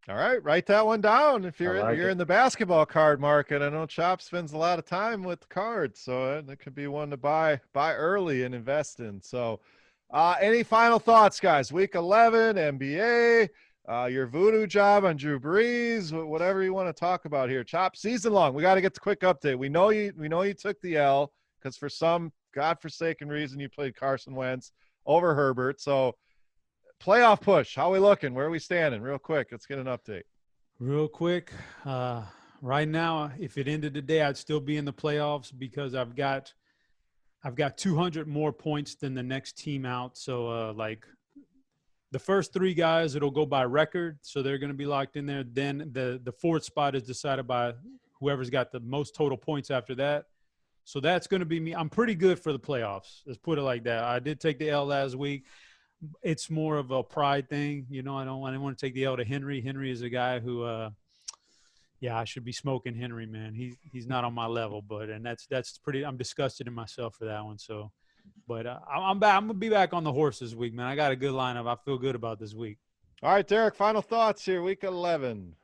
All right, write that one down. If you're in the basketball card market, I know Chop spends a lot of time with cards, so that could be one to buy early and invest in. So, any final thoughts, guys? Week 11, NBA, your voodoo job on Drew Brees, whatever you want to talk about here. Chop, season long. We got to get the quick update. We know you took the L because for some godforsaken reason you played Carson Wentz over Herbert. So, playoff push. How we looking? Where are we standing? Real quick. Let's get an update. Real quick. Right now, if it ended today, I'd still be in the playoffs because I've got 200 more points than the next team out. So, the first three guys, it'll go by record. So they're going to be locked in there. Then the fourth spot is decided by whoever's got the most total points after that. So that's going to be me. I'm pretty good for the playoffs. Let's put it like that. I did take the L last week. It's more of a pride thing. I didn't want to take the L to Henry. Henry is a guy who, I should be smoking Henry, man. He's not on my level, and that's pretty. I'm disgusted in myself for that one. So, but I'm back. I'm gonna be back on the horse this week, man. I got a good lineup. I feel good about this week. All right, Derek. Final thoughts here. Week 11.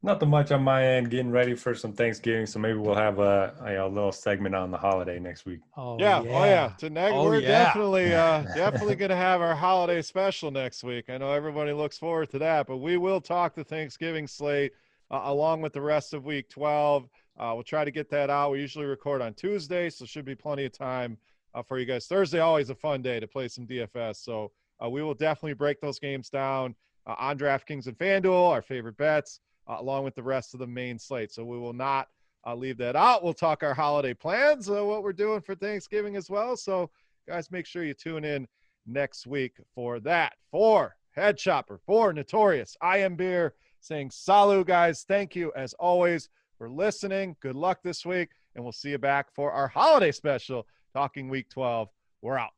Nothing much on my end. Getting ready for some Thanksgiving, so maybe we'll have a little segment on the holiday next week. Oh yeah. We're definitely going to have our holiday special next week. I know everybody looks forward to that, but we will talk the Thanksgiving slate along with the rest of week 12. We'll try to get that out. We usually record on Tuesday, so should be plenty of time for you guys. Thursday, always a fun day to play some DFS. So we will definitely break those games down on DraftKings and FanDuel, our favorite bets, along with the rest of the main slate. So we will not leave that out. We'll talk our holiday plans, what we're doing for Thanksgiving as well. So, guys, make sure you tune in next week for that. For Head Chopper, for Notorious, I am Beer saying salut, guys. Thank you, as always, for listening. Good luck this week, and we'll see you back for our holiday special, talking Week 12. We're out.